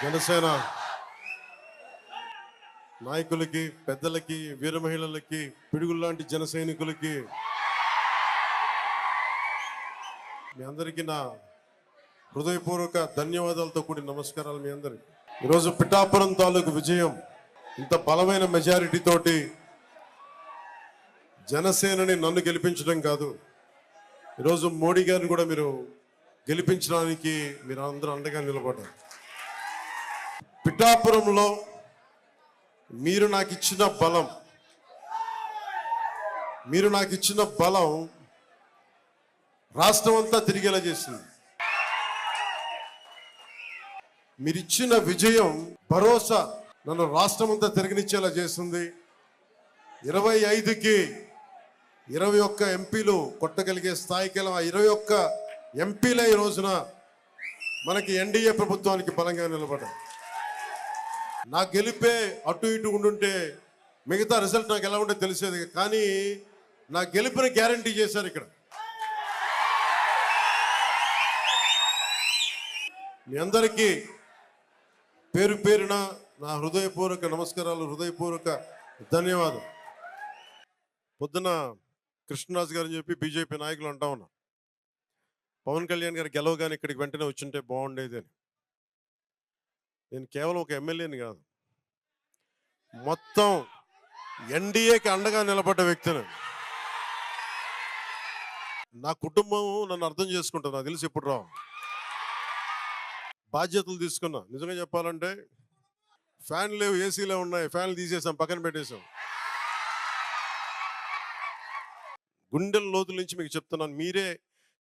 జనసేన నాయకులకి, పెద్దలకి, వీర మహిళలకి, పిడుగుల్లాంటి జన సైనికులకి మీ అందరికీ నా హృదయపూర్వక ధన్యవాదాలతో కూడిన నమస్కారాలు మీ అందరికి. ఈరోజు పిఠాపురం తాలూకు విజయం ఇంత బలమైన మెజారిటీ తోటి జనసేనని నన్ను గెలిపించడం కాదు, ఈరోజు మోడీ గారిని కూడా మీరు గెలిపించడానికి మీరు అందరూ అండగా నిలబడ్డారు. పిఠాపురంలో మీరు నాకు ఇచ్చిన బలం రాష్ట్రం అంతా తిరిగేలా చేసింది. మీరిచ్చిన విజయం, భరోసా నన్ను రాష్ట్రం అంతా తిరగనిచ్చేలా చేస్తుంది. 25కి 21 ఎంపీలు కొట్టగలిగే స్థాయికి 21 ఎంపీలే ఈ రోజున మనకి ఎన్డీఏ ప్రభుత్వానికి బలంగా నిలబడ్డారు. నా గెలిపే అటు ఇటు ఉండుంటే మిగతా రిజల్ట్ నాకు ఎలా ఉంటే తెలిసేది, కానీ నా గెలుపుని గ్యారంటీ చేశారు. ఇక్కడ మీ అందరికీ పేరు పేరున నా హృదయపూర్వక నమస్కారాలు, హృదయపూర్వక ధన్యవాదాలు. పొద్దున కృష్ణరాజు గారు చెప్పి బీజేపీ నాయకులు అంటా ఉన్నా, పవన్ కళ్యాణ్ గారు గెలవగానే ఇక్కడికి వెంటనే వచ్చింటే బాగుండేది అని. నేను కేవలం ఒక ఎమ్మెల్యేని కాదు, మొత్తం ఎన్డీఏకి అండగా నిలబడ్డ వ్యక్తిని. నా కుటుంబం నన్ను అర్థం చేసుకుంటుంది, నాకు తెలిసి ఎప్పుడు రావు. బాధ్యతలు తీసుకున్నా. నిజంగా చెప్పాలంటే ఫ్యాన్లు లేవు, ఏసీలే ఉన్నాయి, ఫ్యాన్లు తీసేసాం, పక్కన పెట్టేశాం. గుండెల లోతుల నుంచి మీకు చెప్తున్నాను, మీరే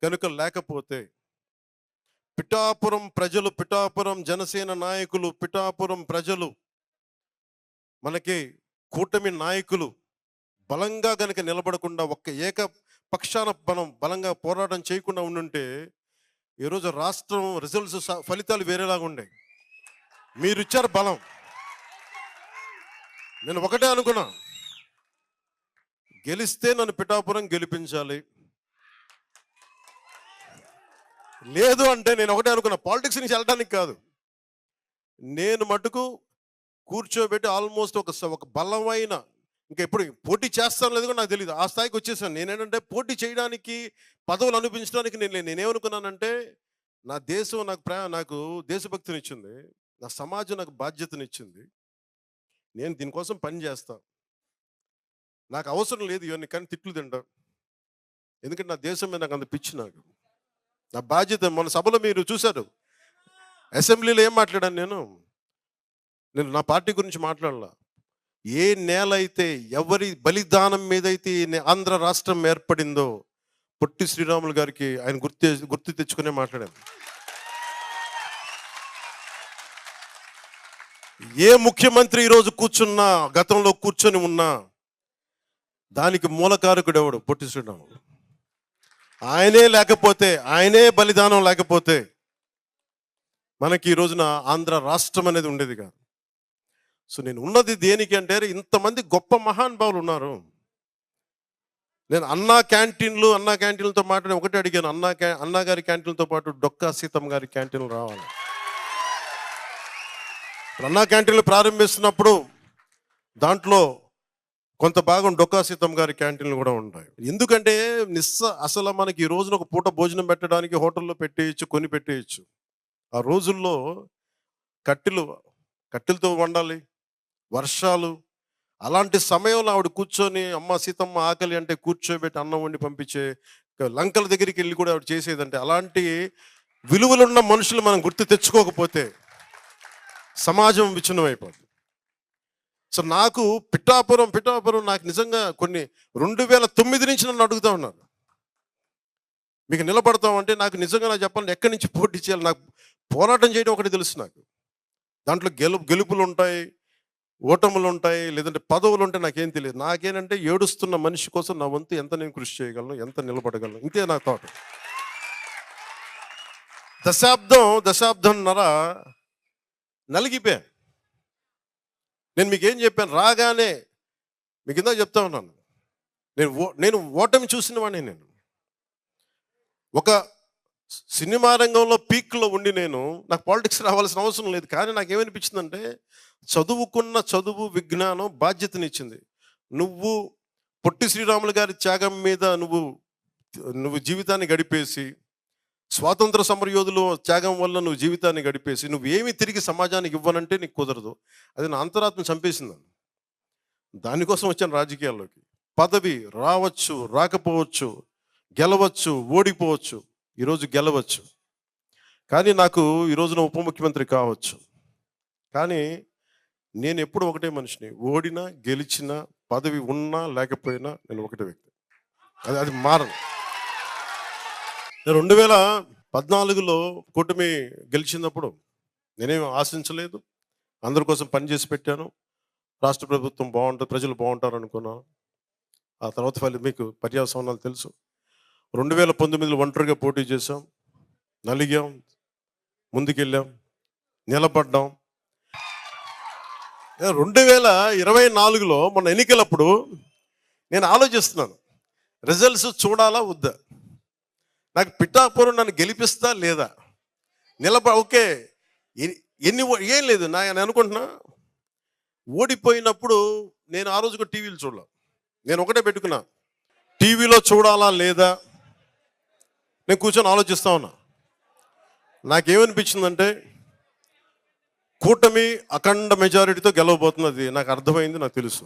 కనుక లేకపోతే పిఠాపురం ప్రజలు, పిఠాపురం జనసేన నాయకులు, పిఠాపురం ప్రజలు, మనకి కూటమి నాయకులు బలంగా కనుక నిలబడకుండా ఒక్క ఏకపక్షాన మనం బలంగా పోరాటం చేయకుండా ఉండుంటే ఈరోజు రాష్ట్రం రిజల్ట్స్, ఫలితాలు వేరేలాగా ఉండే. మీరు ఇచ్చారు బలం. నేను ఒకటే అనుకున్నా, గెలిస్తే నన్ను పిఠాపురం గెలిపించాలి. లేదు అంటే నేను ఒకటే అనుకున్నా, పాలిటిక్స్ నుంచి వెళ్ళడానికి కాదు, నేను మటుకు కూర్చోబెట్టి ఆల్మోస్ట్ ఒక బలమైన, ఇంకా ఎప్పుడు పోటీ చేస్తాను లేదు కూడా నాకు తెలియదు, ఆ స్థాయికి వచ్చేసాను. నేనేంటంటే పోటీ చేయడానికి, పదవులు అనిపించడానికి నేనేమనుకున్నానంటే, నా దేశం నాకు దేశభక్తినిచ్చింది, నా సమాజం నాకు బాధ్యతనిచ్చింది, నేను దీనికోసం పని చేస్తా. నాకు అవసరం లేదు ఇవన్నీ, కానీ తిట్లు తింటా, ఎందుకంటే నా దేశం మీద నాకు అంత పిచ్చి. నాకు నా బాధ్యత. మన సభలో మీరు చూశారు, అసెంబ్లీలో ఏం మాట్లాడాను నేను నా పార్టీ గురించి మాట్లాడాల. ఏ నేల అయితే, ఎవరి బలిదానం మీదైతే ఆంధ్ర రాష్ట్రం ఏర్పడిందో, పొట్టి శ్రీరాములు గారికి ఆయన గుర్తు తెచ్చుకునే మాట్లాడాను. ఏ ముఖ్యమంత్రి ఈరోజు కూర్చున్నా, గతంలో కూర్చొని ఉన్నా, దానికి మూలకారకుడు ఎవడు? పొట్టి శ్రీరాములు. ఆయనే లేకపోతే, ఆయనే బలిదానం లేకపోతే మనకి ఈ రోజున ఆంధ్ర రాష్ట్రం అనేది ఉండేది కాదు. సో నేను ఉన్నది దేనికి అంటే, ఇంతమంది గొప్ప మహానుభావులు ఉన్నారు. నేను అన్నా క్యాంటీన్లతో మాట్లాడి ఒకటే అడిగాను, అన్నా గారి క్యాంటీన్లతో పాటు డొక్కా సీతమ్మ గారి క్యాంటీన్లు రావాలి. అన్నా క్యాంటీన్లు ప్రారంభిస్తున్నప్పుడు దాంట్లో కొంత భాగం డొక్కా సీతమ్మ గారి క్యాంటీన్లు కూడా ఉంటాయి. ఎందుకంటే అసలు మనకి ఈ రోజున ఒక పూట భోజనం పెట్టడానికి హోటల్లో పెట్టేయచ్చు, కొని పెట్టేయచ్చు. ఆ రోజుల్లో కట్టెలతో వండాలి, వర్షాలు, అలాంటి సమయంలో ఆవిడ కూర్చొని, అమ్మ సీతమ్మ ఆకలి అంటే కూర్చోబెట్టి అన్నం వండి పంపించే, లంకల దగ్గరికి వెళ్ళి కూడా ఆవిడ చేసేదంటే, అలాంటి విలువలున్న మనుషులు మనం గుర్తు తెచ్చుకోకపోతే సమాజం విచ్ఛిన్నం అయిపోతుంది. సో నాకు పిఠాపురం నాకు నిజంగా కొన్ని 2009 నుంచి నన్ను అడుగుతూ ఉన్నారు, మీకు నిలబడతామంటే. నాకు నిజంగా నాకు చెప్పాలంటే ఎక్కడి నుంచి పోటీ చేయాలి, నాకు పోరాటం చేయడం ఒకటి తెలుసు. నాకు దాంట్లో గెలుపులు ఉంటాయి, ఓటములు ఉంటాయి, లేదంటే పదవులు ఉంటాయి, నాకేం తెలియదు. నాకేంటంటే ఏడుస్తున్న మనిషి కోసం నా వంతు ఎంత నేను కృషి చేయగలను, ఎంత నిలబడగలను, ఇంతే నా థాట్. దశాబ్దంన్నర నలిగిపోయా. నేను మీకేం చెప్పాను, రాగానే మీకు ఇందాక చెప్తా ఉన్నాను, నేను ఓటమి చూసిన వాడిని. నేను ఒక సినిమా రంగంలో పీక్లో ఉండి నాకు పాలిటిక్స్ రావాల్సిన అవసరం లేదు. కానీ నాకేమనిపించిందంటే, చదువుకున్న చదువు, విజ్ఞానం బాధ్యతనిచ్చింది. నువ్వు పొట్టి శ్రీరాములు గారి త్యాగం మీద నువ్వు నువ్వు జీవితాన్ని గడిపేసి, స్వాతంత్ర సమరయోధులు త్యాగం వల్ల నువ్వు జీవితాన్ని గడిపేసి, నువ్వేమి తిరిగి సమాజానికి ఇవ్వనంటే నీకు కుదరదు. అది నా అంతరాత్మ చంపేసింది. దానికోసం వచ్చాను రాజకీయాల్లోకి. పదవి రావచ్చు, రాకపోవచ్చు, గెలవచ్చు, ఓడిపోవచ్చు. ఈరోజు గెలవచ్చు, కానీ నాకు ఈరోజున ఉప ముఖ్యమంత్రి కావచ్చు. కానీ నేను ఎప్పుడు ఒకటే మనిషిని. ఓడినా గెలిచినా, పదవి ఉన్నా లేకపోయినా నేను ఒకటే వ్యక్తి. అది మారను. 2014లో కూటమి గెలిచినప్పుడు నేనేమి ఆశించలేదు. అందరి కోసం పనిచేసి పెట్టాను. రాష్ట్ర ప్రభుత్వం బాగుంటుంది, ప్రజలు బాగుంటారు అనుకున్నాను. ఆ తర్వాత మీకు పర్యావసనాలు తెలుసు. 2019లో ఒంటరిగా పోటీ చేశాం, నలిగాం, ముందుకెళ్ళాం, నిలబడ్డాం. 2024లో మొన్న ఎన్నికలప్పుడు నేను ఆలోచిస్తున్నాను, రిజల్ట్స్ చూడాలా వద్దా, నాకు పిఠాపురం నన్ను గెలిపిస్తా లేదా, ఓకే ఏం లేదు నేను అనుకుంటున్నా. ఓడిపోయినప్పుడు నేను ఆ రోజుకు టీవీలు చూడలే. నేను ఒకటే పెట్టుకున్నా, టీవీలో చూడాలా లేదా నేను కూర్చొని ఆలోచిస్తా ఉన్నా. నాకేమనిపించిందంటే, కూటమి అఖండ మెజారిటీతో గెలవబోతున్నది నాకు అర్థమైంది, నాకు తెలుసు.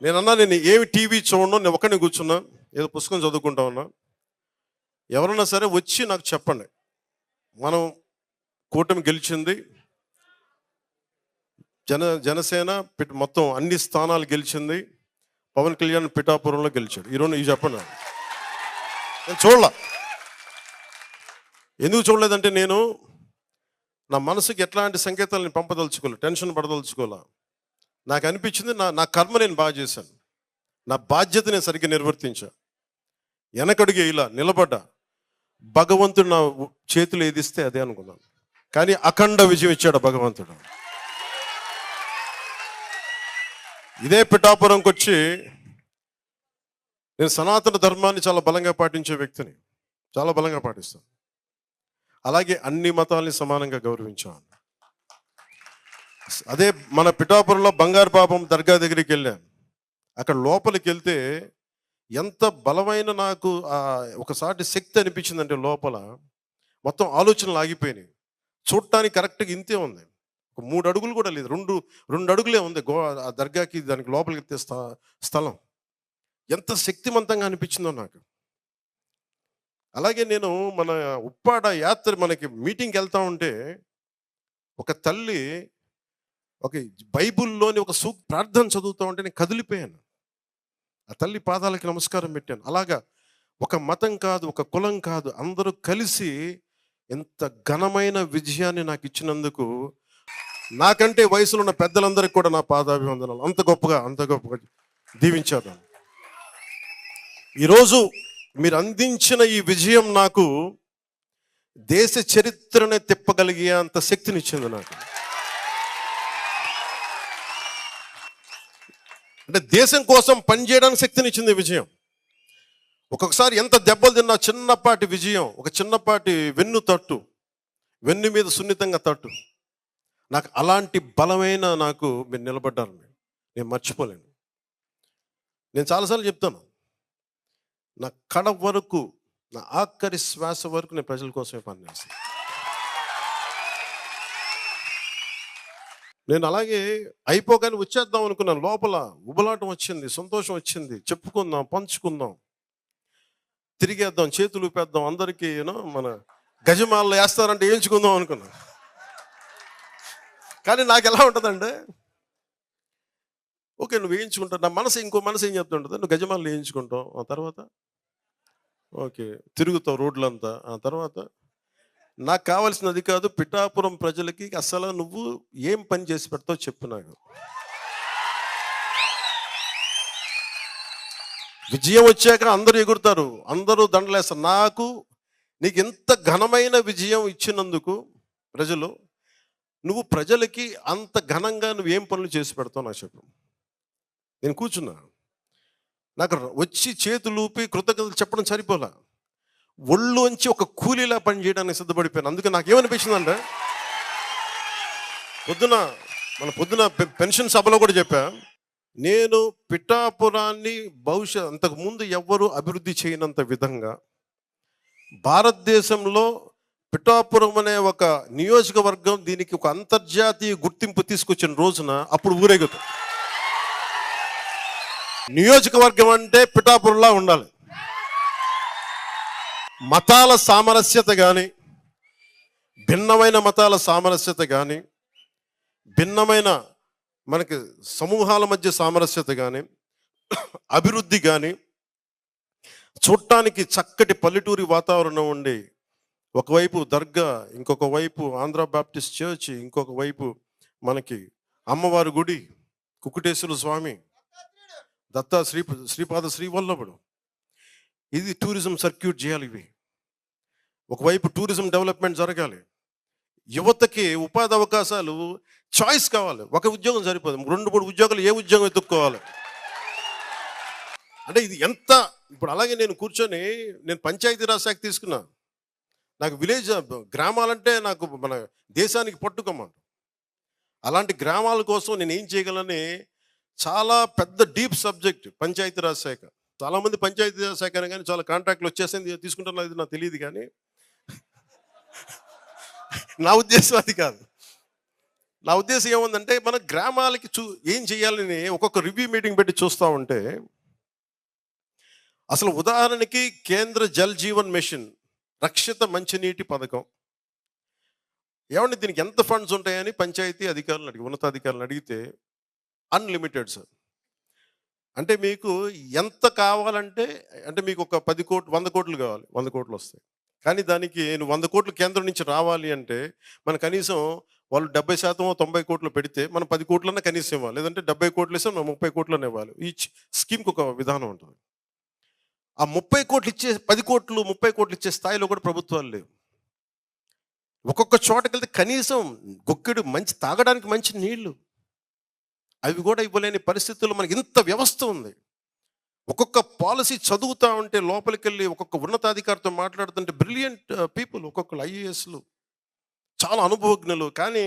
నేను ఏమి టీవీ చూడను, నేను ఒక్కడిని కూర్చున్నా, ఏదో పుస్తకం చదువుకుంటా ఉన్నా. ఎవరన్నా సరే వచ్చి నాకు చెప్పండి, మనం కూటమి గెలిచింది, జనసేన మొత్తం అన్ని స్థానాలు గెలిచింది, పవన్ కళ్యాణ్ పిఠాపురంలో గెలిచాడు. ఈరోజు ఇవి చెప్పండి. నేను చూడలా. ఎందుకు చూడలేదంటే, నేను నా మనసుకి ఎట్లాంటి సంకేతాలు నేను పంపదలుచుకోలే, టెన్షన్ పడదలుచుకోలే. నాకు అనిపించింది నా కర్మ నేను బాగా చేశాను, నా బాధ్యత నేను సరిగ్గా నిర్వర్తించా, వెనకడుగు ఇలా నిలబడ్డా. భగవంతుడు నా చేతులు ఏదిస్తే అదే అనుకున్నాను, కానీ అఖండ విజయం ఇచ్చాడు భగవంతుడు. ఇదే పిఠాపురంకి వచ్చి నేను సనాతన ధర్మాన్ని చాలా బలంగా పాటించే వ్యక్తిని, చాలా బలంగా పాటిస్తాను. అలాగే అన్ని మతాల్ని సమానంగా గౌరవించాను. అదే మన పిఠాపురంలో బంగారు పాపం దర్గా దగ్గరికి వెళ్ళాను. అక్కడ లోపలికి వెళ్తే ఎంత బలమైన నాకు ఒకసారి శక్తి అనిపించిందంటే, లోపల మొత్తం ఆలోచనలు ఆగిపోయినాయి. చూడటానికి కరెక్ట్గా ఇంతే ఉంది, ఒక 3 అడుగులు కూడా లేదు, రెండు అడుగులే ఉంది ఆ దర్గాకి దానికి లోపలికి ఎత్తే స్థలం. ఎంత శక్తివంతంగా అనిపించిందో నాకు. అలాగే నేను మన ఉప్పాడ యాత్ర మనకి మీటింగ్కి వెళ్తా ఉంటే, ఒక తల్లి ఒక బైబుల్లోని ఒక ప్రార్థన చదువుతూ ఉంటే నేను కదిలిపోయాను. ఆ తల్లి పాదాలకి నమస్కారం పెట్టాను. అలాగా ఒక మతం కాదు, ఒక కులం కాదు, అందరూ కలిసి ఎంత ఘనమైన విజయాన్ని నాకు ఇచ్చినందుకు, నాకంటే వయసులో ఉన్న పెద్దలందరికీ కూడా నా పాదాభివందనాలు. అంత గొప్పగా దీవించారు. ఈరోజు మీరు అందించిన ఈ విజయం నాకు దేశ చరిత్రనే తిప్పగలిగే అంత శక్తినిచ్చింది నాకు. అంటే దేశం కోసం పనిచేయడానికి శక్తినిచ్చింది విజయం. ఒక్కొక్కసారి ఎంత దెబ్బలు తిన్నా చిన్నపాటి విజయం, ఒక చిన్నపాటి వెన్ను మీద సున్నితంగా తట్టు, నాకు అలాంటి బలమైన నాకు మీరు నిలబడ్డారు. నేను మర్చిపోలేను. నేను చాలాసార్లు చెప్తాను, నా కడ వరకు, నా ఆఖరి శ్వాస వరకు నేను ప్రజల కోసమే పనిచేస్తాను. నేను అలాగే అయిపోగానే వచ్చేద్దాం అనుకున్నాను. లోపల ఉబలాటం వచ్చింది, సంతోషం వచ్చింది, చెప్పుకుందాం, పంచుకుందాం, తిరిగేద్దాం, చేతులు ఊపేద్దాం, అందరికీ మన గజమాలలో వేస్తారంటే వేయించుకుందాం అనుకున్నాను. కానీ నాకు ఎలా ఉంటుందంటే, ఓకే నువ్వు వేయించుకుంటావు, నా మనసు ఇంకో మనసు ఏం చెప్తుంటుంది, నువ్వు గజమాలలో వేయించుకుంటావు, ఆ తర్వాత ఓకే తిరుగుతావు రోడ్లంతా, ఆ తర్వాత నాకు కావాల్సినది కాదు, పిఠాపురం ప్రజలకి అసలు నువ్వు ఏం పని చేసి పెడతావు చెప్పు నాకు. విజయం వచ్చాక అందరూ ఎగురుతారు, అందరూ దండలేస్తారు. నీకు ఎంత ఘనమైన విజయం ఇచ్చినందుకు ప్రజలు, నువ్వు ప్రజలకి అంత ఘనంగా నువ్వేం పనులు చేసి పెడతావు నాకు చెప్పు. నేను కూర్చున్నా, నాకు వచ్చి చేతులు ఊపి కృతజ్ఞతలు చెప్పడం సరిపోలా, ఒళ్ళోంచి ఒక కూలీలా పని చేయడానికి సిద్ధపడిపోయాను. అందుకే నాకేమనిపించిందంటే, పొద్దున పెన్షన్ సభలో కూడా చెప్పా, నేను పిఠాపురాన్ని అంతకుముందు ఎవ్వరూ అభివృద్ధి చేయనంత విధంగా భారతదేశంలో పిఠాపురం అనే ఒక నియోజకవర్గం దీనికి ఒక అంతర్జాతీయ గుర్తింపు తీసుకొచ్చిన రోజున అప్పుడు ఊరేగుతాం. నియోజకవర్గం అంటే పిఠాపురంలా ఉండాలి. మతాల సామరస్యత కానీ, భిన్నమైన మతాల సామరస్యత కానీ, భిన్నమైన మనకి సమూహాల మధ్య సామరస్యత కానీ, అభివృద్ధి కానీ, చూడటానికి చక్కటి పల్లెటూరి వాతావరణం ఉండి, ఒకవైపు దర్గా, ఇంకొక వైపు ఆంధ్ర బాప్టిస్ట్ చర్చ్, ఇంకొక వైపు మనకి అమ్మవారి గుడి, కుకుటేశ్వర స్వామి, దత్తా శ్రీపాద శ్రీవల్లభుడు, ఇది టూరిజం సర్క్యూట్ చేయాలి. ఇవి ఒకవైపు టూరిజం డెవలప్మెంట్ జరగాలి. యువతకి ఉపాధి అవకాశాలు, చాయిస్ కావాలి. ఒక ఉద్యోగం సరిపోదు, 2-3 ఉద్యోగాలు, ఏ ఉద్యోగం ఎత్తుక్కోవాలి అంటే ఇది ఎంత. ఇప్పుడు అలాగే నేను కూర్చొని పంచాయతీరాజ్ శాఖ తీసుకున్నా. నాకు గ్రామాలంటే నాకు మన దేశానికి పట్టుకోమంట. అలాంటి గ్రామాల కోసం నేను ఏం చేయగలని చాలా పెద్ద డీప్ సబ్జెక్ట్ పంచాయతీరాజ్ శాఖ. చాలామంది పంచాయతీరాజ్ శాఖ అని కానీ చాలా కాంట్రాక్ట్లు వచ్చేసింది తీసుకుంటున్నా, ఇది నాకు తెలియదు. కానీ నా ఉద్దేశం అది కాదు. నా ఉద్దేశం ఏముందంటే, మన గ్రామాలకి ఏం చేయాలని ఒక్కొక్క రివ్యూ మీటింగ్ పెట్టి చూస్తూ ఉంటే, అసలు ఉదాహరణకి కేంద్ర జల్ జీవన్ మిషన్ రక్షిత మంచినీటి పథకం, ఏమంటే దీనికి ఎంత ఫండ్స్ ఉంటాయని పంచాయతీ అధికారులను ఉన్నతాధికారులను అడిగితే అన్లిమిటెడ్ సార్. అంటే మీకు ఎంత కావాలంటే, అంటే మీకు ఒక 10 కోట్లు 100 కోట్లు కావాలి, 100 కోట్లు వస్తాయి. కానీ దానికి 100 కోట్లు కేంద్రం నుంచి రావాలి అంటే మన కనీసం వాళ్ళు 70% 90 కోట్లు పెడితే మనం 10 కోట్లన్నా కనీసం ఇవ్వాలి. లేదంటే 70 కోట్లు ఇస్తే మనం 30 కోట్లనే ఇవ్వాలి. ఈ స్కీమ్కి ఒక విధానం ఉంటుంది. ఆ 30 కోట్లు ఇచ్చే 10 కోట్లు 30 కోట్లు ఇచ్చే స్థాయిలో కూడా ప్రభుత్వాలు లేవు. ఒక్కొక్క చోటకి వెళ్తే కనీసం గొక్కెడు తాగడానికి మంచి నీళ్లు అవి కూడా ఇవ్వలేని పరిస్థితుల్లో మనకి ఇంత వ్యవస్థ ఉంది. ఒక్కొక్క పాలసీ చదువుతూ ఉంటే లోపలికి వెళ్ళి ఒక్కొక్క ఉన్నతాధికారితో మాట్లాడుతుంటే బ్రిలియంట్ పీపుల్, ఒక్కొక్కరు ఐఏఎస్లు, చాలా అనుభవజ్ఞులు. కానీ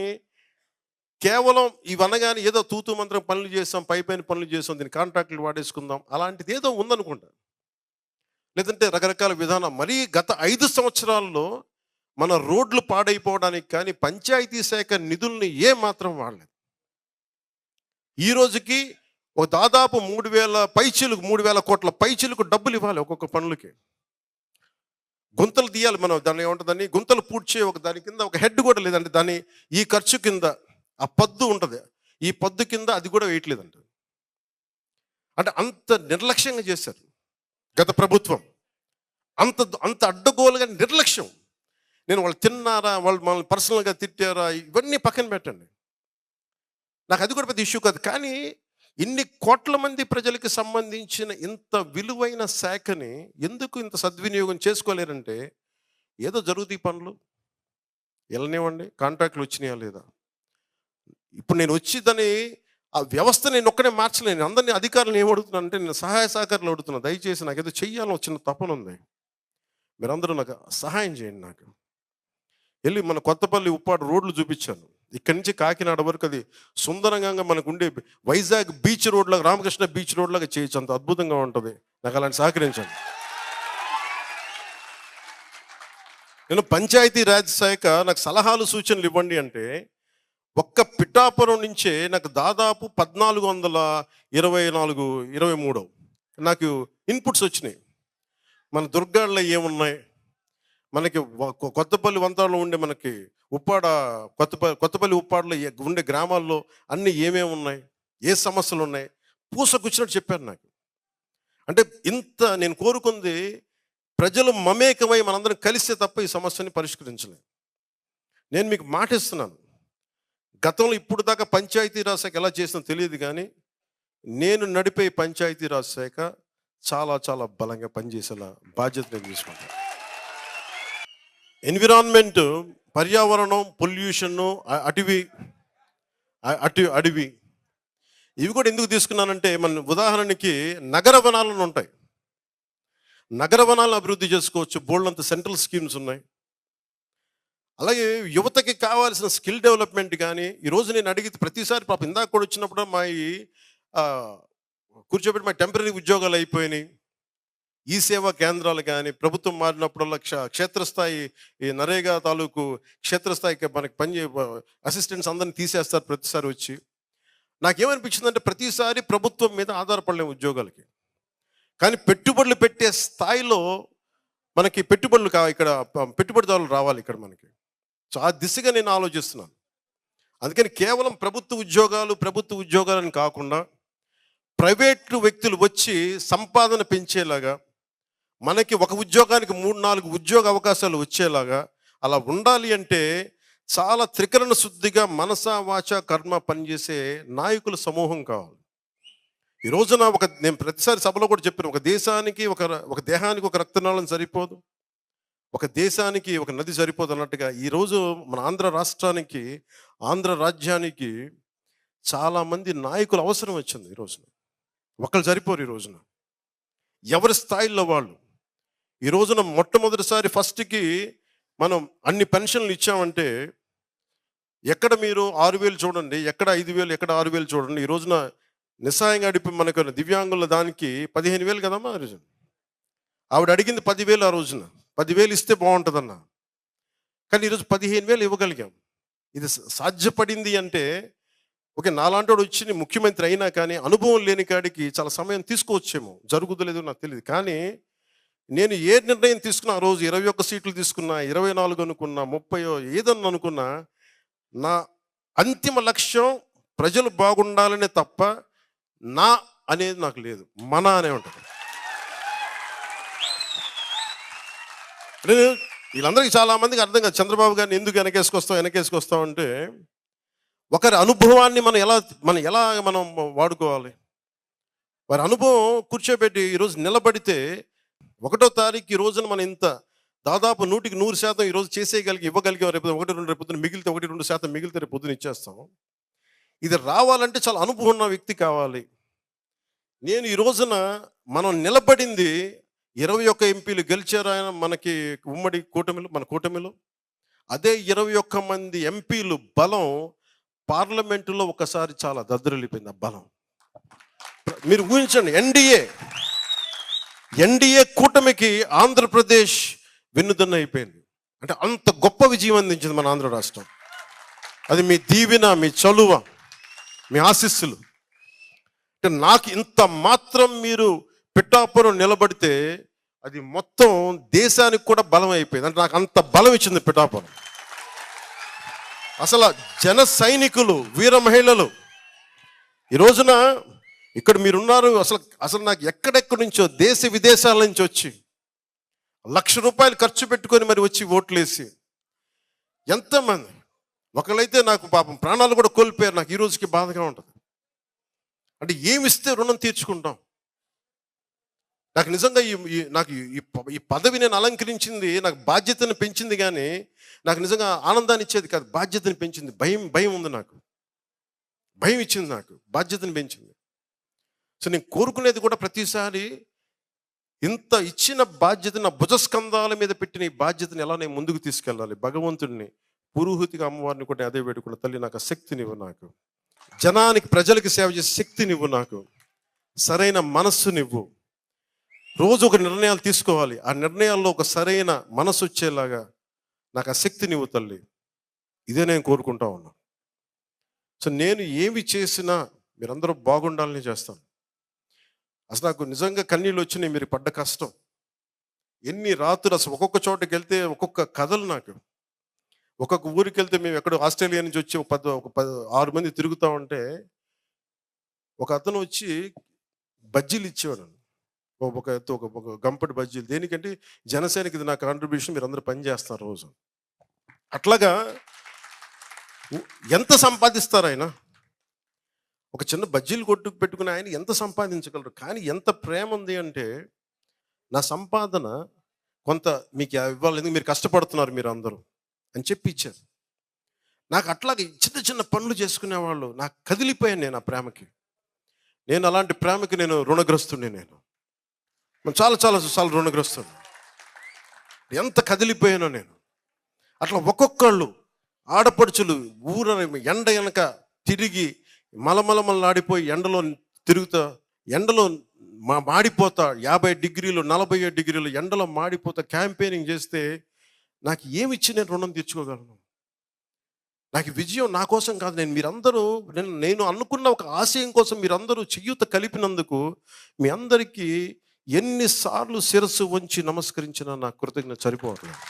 కేవలం ఇవనగానే ఏదో తూతూ మంత్రం పనులు చేస్తాం, పైపైన పనులు చేస్తాం, దీన్ని కాంట్రాక్టులు వాడేసుకుందాం, అలాంటిది ఏదో ఉందనుకుంటా. లేదంటే రకరకాల విధానం. మరీ గత 5 సంవత్సరాల్లో మన రోడ్లు పాడైపోవడానికి కానీ పంచాయతీ శాఖ నిధుల్ని మాత్రం వాడలేదు. ఈ రోజుకి ఒక దాదాపు 3,000 కోట్ల పైచిలకు డబ్బులు ఇవ్వాలి ఒక్కొక్క పనులకి. గుంతలు తీయాలి మనం, దాన్ని ఏముంటుందని గుంతలు పూడ్చే దాని కింద ఒక హెడ్ కూడా లేదంటే దాని ఈ ఖర్చు కింద ఆ పద్దు ఉంటుంది, ఈ పద్దు కింద అది కూడా వేయట్లేదంట. అంటే అంత నిర్లక్ష్యంగా చేశారు గత ప్రభుత్వం. అంత అడ్డగోలుగా నిర్లక్ష్యం. నేను వాళ్ళు తిన్నారా, వాళ్ళు మనల్ని పర్సనల్గా తిట్టారా, ఇవన్నీ పక్కన పెట్టండి, నాకు అది కూడా పెద్ద ఇష్యూ కాదు. కానీ ఇన్ని కోట్ల మంది ప్రజలకి సంబంధించిన ఇంత విలువైన శాఖని ఎందుకు ఇంత సద్వినియోగం చేసుకోలేరంటే, ఏదో జరుగుతాయి పనులు వెళ్ళనివ్వండి, కాంట్రాక్ట్లు వచ్చినాయా లేదా. ఇప్పుడు నేను వచ్చి ఆ వ్యవస్థ నేను ఒక్కడే మార్చలేను. అందరినీ అధికారులను ఏమడుగుతున్నాను అంటే, నేను సహాయ సహకారాలు అడుగుతున్నా. దయచేసి నాకు ఏదో చెయ్యాలని వచ్చిన తపన ఉంది, మీరందరూ నాకు సహాయం చేయండి. నాకు వెళ్ళి మన కొత్తపల్లి ఉప్పాడు రోడ్లు చూపించాను. ఇక్కడి నుంచి కాకినాడ వరకు అది సుందరంగా మనకు ఉండే వైజాగ్ బీచ్ రోడ్లాగా, రామకృష్ణ బీచ్ రోడ్లాగా చేయొచ్చు, అంత అద్భుతంగా ఉంటుంది. నాకు అలాంటి సహకరించండి. నేను పంచాయతీ రాజ్ శాఖ నాకు సలహాలు సూచనలు ఇవ్వండి అంటే, ఒక్క పిఠాపురం నుంచే నాకు దాదాపు 1424-23 నాకు ఇన్పుట్స్ వచ్చినాయి. మన దుర్గాల్లో ఏమున్నాయి, మనకి కొత్తపల్లి వంతాలో ఉండే మనకి కొత్తపల్లి ఉప్పాడలో ఉండే గ్రామాల్లో అన్నీ ఏమేమి ఉన్నాయి, ఏ సమస్యలు ఉన్నాయి, పూసకొచ్చినట్టు చెప్పారు నాకు. అంటే ఇంత నేను కోరుకుంది ప్రజలు మమేకమై మనందరం కలిస్తే తప్ప ఈ సమస్యని పరిష్కరించలేదు. నేను మీకు మాటిస్తున్నాను, గతంలో ఇప్పుడు దాకా పంచాయతీరాజ్ శాఖ ఎలా చేసినా తెలియదు, కానీ నేను నడిపే పంచాయతీరాజ్ శాఖ చాలా చాలా బలంగా పనిచేసేలా బాధ్యత నేను తీసుకుంటాను. ఎన్విరాన్మెంట్, పర్యావరణం, పొల్యూషను, అడవి, ఇవి కూడా ఎందుకు తీసుకున్నానంటే, మన ఉదాహరణకి నగర వనాలను ఉంటాయి. నగర వనాలను అభివృద్ధి చేసుకోవచ్చు. బోల్డంత సెంట్రల్ స్కీమ్స్ ఉన్నాయి. అలాగే యువతకి కావాల్సిన స్కిల్ డెవలప్మెంట్ కానీ, ఈరోజు నేను అడిగితే ప్రతిసారి పాపం ఇందాక కూడా వచ్చినప్పుడు మా కూర్చోబెట్టి మా టెంపరీ ఉద్యోగాలు అయిపోయినాయి. ఈ సేవా కేంద్రాలు కానీ, ప్రభుత్వం మారినప్పుడల్లా క్షేత్రస్థాయి ఈ నరేగా తాలూకు క్షేత్రస్థాయికి మనకి అసిస్టెంట్స్ అందరిని తీసేస్తారు ప్రతిసారి వచ్చి. నాకేమనిపించిందంటే, ప్రతిసారి ప్రభుత్వం మీద ఆధారపడలేము ఉద్యోగాలకి. కానీ పెట్టుబడులు పెట్టే స్థాయిలో మనకి ఇక్కడ పెట్టుబడిదారులు రావాలి ఇక్కడ మనకి. సో ఆ దిశగా నేను ఆలోచిస్తున్నాను. అందుకని కేవలం ప్రభుత్వ ఉద్యోగాలని కాకుండా ప్రైవేటు వ్యక్తులు వచ్చి సంపాదన పెంచేలాగా, మనకి ఒక ఉద్యోగానికి 3-4 ఉద్యోగ అవకాశాలు వచ్చేలాగా అలా ఉండాలి అంటే చాలా త్రికరణ శుద్ధిగా మనస వాచ కర్మ పనిచేసే నాయకుల సమూహం కావాలి. ఈ రోజున నేను ప్రతిసారి సభలో కూడా చెప్పాను, ఒక దేహానికి ఒక రక్తనాళం సరిపోదు, ఒక దేశానికి ఒక నది సరిపోదు అన్నట్టుగా ఈరోజు మన ఆంధ్ర రాజ్యానికి చాలామంది నాయకులు అవసరం వచ్చింది. ఈ రోజున ఒకళ్ళు సరిపోరు. ఈ రోజున ఎవరి స్థాయిలో వాళ్ళు. ఈ రోజున మొట్టమొదటిసారి ఫస్ట్కి మనం అన్ని పెన్షన్లు ఇచ్చామంటే, ఎక్కడ మీరు 6,000 చూడండి, ఎక్కడ 5,000, ఎక్కడ 6,000 చూడండి. ఈ రోజున నిస్సాయంగా అడిపి మనకు దివ్యాంగుల దానికి 15,000 కదమ్మా ఆ రోజున. ఆవిడ అడిగింది 10,000 ఆ రోజున. 10,000 ఇస్తే బాగుంటుందన్న. కానీ ఈరోజు 15,000 ఇవ్వగలిగాం. ఇది సాధ్యపడింది అంటే, ఓకే నాలాంటి వాడు వచ్చి ముఖ్యమంత్రి అయినా కానీ అనుభవం లేని కాడికి చాలా సమయం తీసుకోవచ్చేమో, జరుగుతులేదో నాకు తెలియదు. కానీ నేను ఏ నిర్ణయం తీసుకున్నా, ఆ రోజు 21 సీట్లు తీసుకున్నా, 24 అనుకున్నా, 30 ఏదన్నా అనుకున్నా, నా అంతిమ లక్ష్యం ప్రజలు బాగుండాలనే తప్ప నా అనేది నాకు లేదు, మన అనే ఉంటుంది. వీళ్ళందరికీ చాలా మందికి అర్థం కాదు, చంద్రబాబు గారిని ఎందుకు వెనకేసుకొస్తాం అంటే, ఒకరి అనుభవాన్ని మనం ఎలా వాడుకోవాలి. వారి అనుభవం కూర్చోబెట్టి ఈరోజు నిలబడితే 1వ తారీఖు ఈ రోజున మనం ఇంత దాదాపు 100కి 100% ఈరోజు ఇవ్వగలిగాం. రేపు 1-2 రేపు పొద్దున మిగిలితే 1-2% మిగిలితే రేపు పొద్దున ఇచ్చేస్తాం. ఇది రావాలంటే చాలా అనుభవం ఉన్న వ్యక్తి కావాలి. నేను ఈ రోజున మనం నిలబడింది 21 ఎంపీలు గెలిచారు ఆయన మనకి ఉమ్మడి కూటమిలో. అదే 21 మంది ఎంపీలు బలం పార్లమెంటులో ఒకసారి చాలా దద్దరిల్లిపోయింది. ఆ బలం మీరు ఊహించండి. ఎన్డీఏ కూటమికి ఆంధ్రప్రదేశ్ వెన్నుదన్న అయిపోయింది. అంటే అంత గొప్ప విజయం అందించింది మన ఆంధ్ర రాష్ట్రం. అది మీ దీవెన, మీ చలువ, మీ ఆశీస్సులు. అంటే నాకు ఇంత మాత్రం మీరు పిఠాపురం నిలబడితే అది మొత్తం దేశానికి కూడా బలం అయిపోయింది. అంటే నాకు అంత బలం ఇచ్చింది పిఠాపురం. అసలు జన సైనికులు, వీర మహిళలు ఈ రోజున ఇక్కడ మీరున్నారు. అసలు నాకు ఎక్కడెక్కడి నుంచో దేశ విదేశాల నుంచి వచ్చి ₹1,00,000 ఖర్చు పెట్టుకొని మరి వచ్చి ఓట్లేసి ఎంతమంది, ఒకళ్ళైతే నాకు పాపం ప్రాణాలు కూడా కోల్పోయారు. నాకు ఈ రోజుకి బాధగా ఉంటుంది. అంటే ఏమిస్తే రుణం తీర్చుకుంటాం. నాకు నిజంగా ఈ పదవి నేను అలంకరించింది నాకు బాధ్యతను పెంచింది, కానీ నాకు నిజంగా ఆనందాన్ని ఇచ్చేది కాదు, బాధ్యతను పెంచింది. భయం ఉంది నాకు, భయం ఇచ్చింది, నాకు బాధ్యతను పెంచింది. సో నేను కోరుకునేది కూడా ప్రతిసారి ఇంత ఇచ్చిన బాధ్యత నా భుజస్కంధాల మీద పెట్టిన ఈ బాధ్యతను ఎలా నేను ముందుకు తీసుకెళ్ళాలి. భగవంతుడిని, పురోహితిగా అమ్మవారిని కూడా అదే పెట్టుకున్న తల్లి నాకు ఆ శక్తినివ్వు, నాకు ప్రజలకి సేవ చేసే శక్తినివ్వు, నాకు సరైన మనస్సునివ్వు. రోజు ఒక నిర్ణయాలు తీసుకోవాలి, ఆ నిర్ణయాల్లో ఒక సరైన మనసు వచ్చేలాగా నాకు ఆ శక్తినివ్వు తల్లి. ఇదే నేను కోరుకుంటా ఉన్నా. సో నేను ఏమి చేసినా మీరందరూ బాగుండాలని చేస్తాను. అసలు నాకు నిజంగా కన్నీళ్ళు వచ్చినాయి మీరు పడ్డ కష్టం. ఎన్ని రాత్రులు అసలు ఒక్కొక్క చోటకి వెళ్తే ఒక్కొక్క కథలు. నాకు ఒక్కొక్క ఊరికి వెళ్తే మేము ఎక్కడో ఆస్ట్రేలియా నుంచి వచ్చి ఒక 6 మంది తిరుగుతూ ఉంటే ఒక అతను వచ్చి బజ్జీలు ఇచ్చేవాడు. ఒక గంపటి బజ్జీలు. దేనికంటే జనసేనకి ఇది నా కాంట్రిబ్యూషన్, మీరు అందరూ పని చేస్తారు రోజు. అట్లాగా ఎంత సంపాదిస్తారు ఆయన? ఒక చిన్న బజ్జీలు కొట్టుకు పెట్టుకుని ఆయన ఎంత సంపాదించగలరు? కానీ ఎంత ప్రేమ ఉంది అంటే, నా సంపాదన కొంత మీకు ఇవ్వాలి, ఎందుకు మీరు కష్టపడుతున్నారు మీరు అందరూ అని చెప్పి ఇచ్చారు. నాకు అట్లాగే చిన్న చిన్న పనులు చేసుకునేవాళ్ళు. నాకు కదిలిపోయాను నేను ఆ ప్రేమకి. నేను అలాంటి ప్రేమకి నేను రుణగ్రస్తుడిని. నేను చాలా చాలా చాలా రుణగ్రస్తుడిని. ఎంత కదిలిపోయానో నేను. అట్లా ఒక్కొక్కళ్ళు ఆడపడుచులు ఊర ఎండ వెనక తిరిగి మలమలమలాడిపోయి ఎండలో తిరుగుతా, ఎండలో మాడిపోతా, 50 డిగ్రీలు 47 డిగ్రీలు ఎండలో మాడిపోతా క్యాంపెయినింగ్ చేస్తే నాకు ఏమిచ్చి నేను రుణం తీర్చుకోగలను? నాకు విజయం నా కోసం కాదు. నేను అనుకున్న ఒక ఆశయం కోసం మీరందరూ చెయ్యూత కలిపినందుకు మీ అందరికీ ఎన్నిసార్లు శిరస్సు వంచి నమస్కరించినా నా కృతజ్ఞత సరిపోవట్లేదు.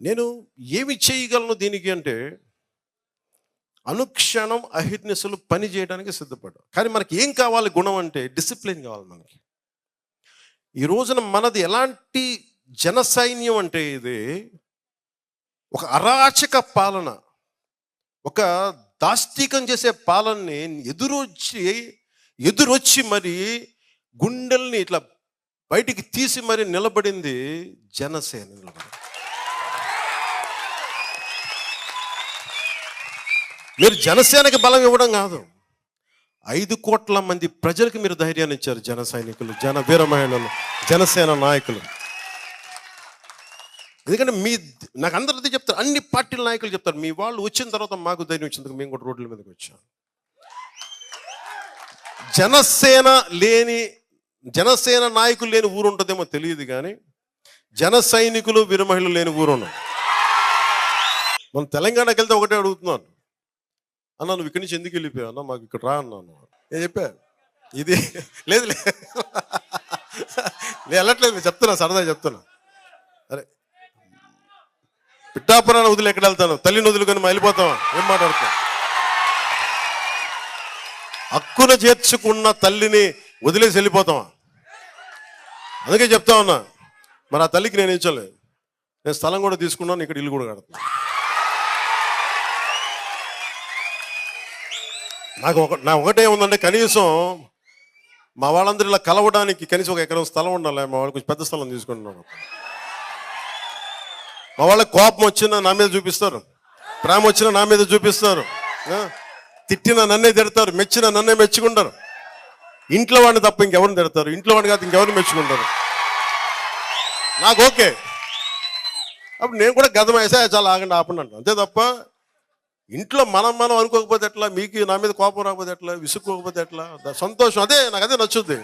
నేను ఏమి చేయగలను దీనికి అంటే, అనుక్షణం అహిర్నిశలు పని చేయడానికి సిద్ధపడ్డా. కానీ మనకి ఏం కావాలి గుణం అంటే డిసిప్లిన్ కావాలి మనకి. ఈ రోజున మనది ఎలాంటి జన సైన్యం అంటే ఇది ఒక అరాచక పాలన, ఒక దాష్టీకం చేసే పాలనని ఎదురొచ్చి మరి గుండెల్ని ఇట్లా బయటికి తీసి మరి నిలబడింది జనసేన. మీరు జనసేనకి బలం ఇవ్వడం కాదు, 5 కోట్ల మంది ప్రజలకు మీరు ధైర్యాన్ని ఇచ్చారు. జన సైనికులు, జన వీర మహిళలు, జనసేన నాయకులు. ఎందుకంటే నాకు అందరిది చెప్తారు, అన్ని పార్టీల నాయకులు చెప్తారు, మీ వాళ్ళు వచ్చిన తర్వాత మాకు ధైర్యం వచ్చినందుకు మేము కూడా రోడ్ల మీదకి వచ్చాం. జనసేన నాయకులు లేని ఊరు ఉంటుందేమో తెలియదు, కానీ జన సైనికులు వీర మహిళలు లేని ఊరు ఉన్నాం. మనం తెలంగాణకి వెళ్తే ఒకటే అడుగుతున్నాను, అన్నా నువ్వు ఇక్కడి నుంచి ఎందుకు వెళ్ళిపోయావు అన్నా, మాకు ఇక్కడ రా అన్నాను. నేను చెప్పా ఇది లేదు నేను వెళ్ళట్లేదు, చెప్తున్నా, సరదా చెప్తున్నా. అరే పిఠాపురాన్ని వదిలి ఎక్కడ వెళ్తాను? తల్లిని వదులుకొని వెళ్ళిపోతావా? ఏం మాట్లాడతావు? హక్కున చేర్చుకున్న తల్లిని వదిలేసి వెళ్ళిపోతావా? అందుకే చెప్తా ఉన్నా, మరి ఆ తల్లికి నేను ఇచ్చలేదు. నేను స్థలం కూడా తీసుకున్నాను, ఇక్కడ ఇల్లు కూడా కడుతున్నా. నా ఒకటే ఉందంటే, కనీసం మా వాళ్ళందరూ ఇలా కలవడానికి కనీసం 1 ఎకరం స్థలం ఉండాలి. మా వాళ్ళు కొంచెం పెద్ద స్థలం తీసుకుంటున్నాను. మా వాళ్ళకి కోపం వచ్చినా నా మీద చూపిస్తారు, ప్రేమ వచ్చినా నా మీద చూపిస్తారు, తిట్టినా నన్నే తిడతారు, మెచ్చినా నన్నే మెచ్చుకుంటారు. ఇంట్లో వాడిని తప్ప ఇంకెవరిని తిడతారు, ఇంట్లో వాడిని కాదు ఇంకెవరిని మెచ్చుకుంటారు. నాకు ఓకే. అప్పుడు నేను కూడా గతం వేసా, చాలా ఆగండి ఆపండి అంట, అంతే తప్ప ఇంట్లో మనం అనుకోకపోతే ఎట్లా, మీకు నా మీద కోపం రాకపోతే ఎట్లా, విసుక్కోకపోతే ఎట్లా, సంతోషం అదే నాకు అదే నచ్చుద్ది.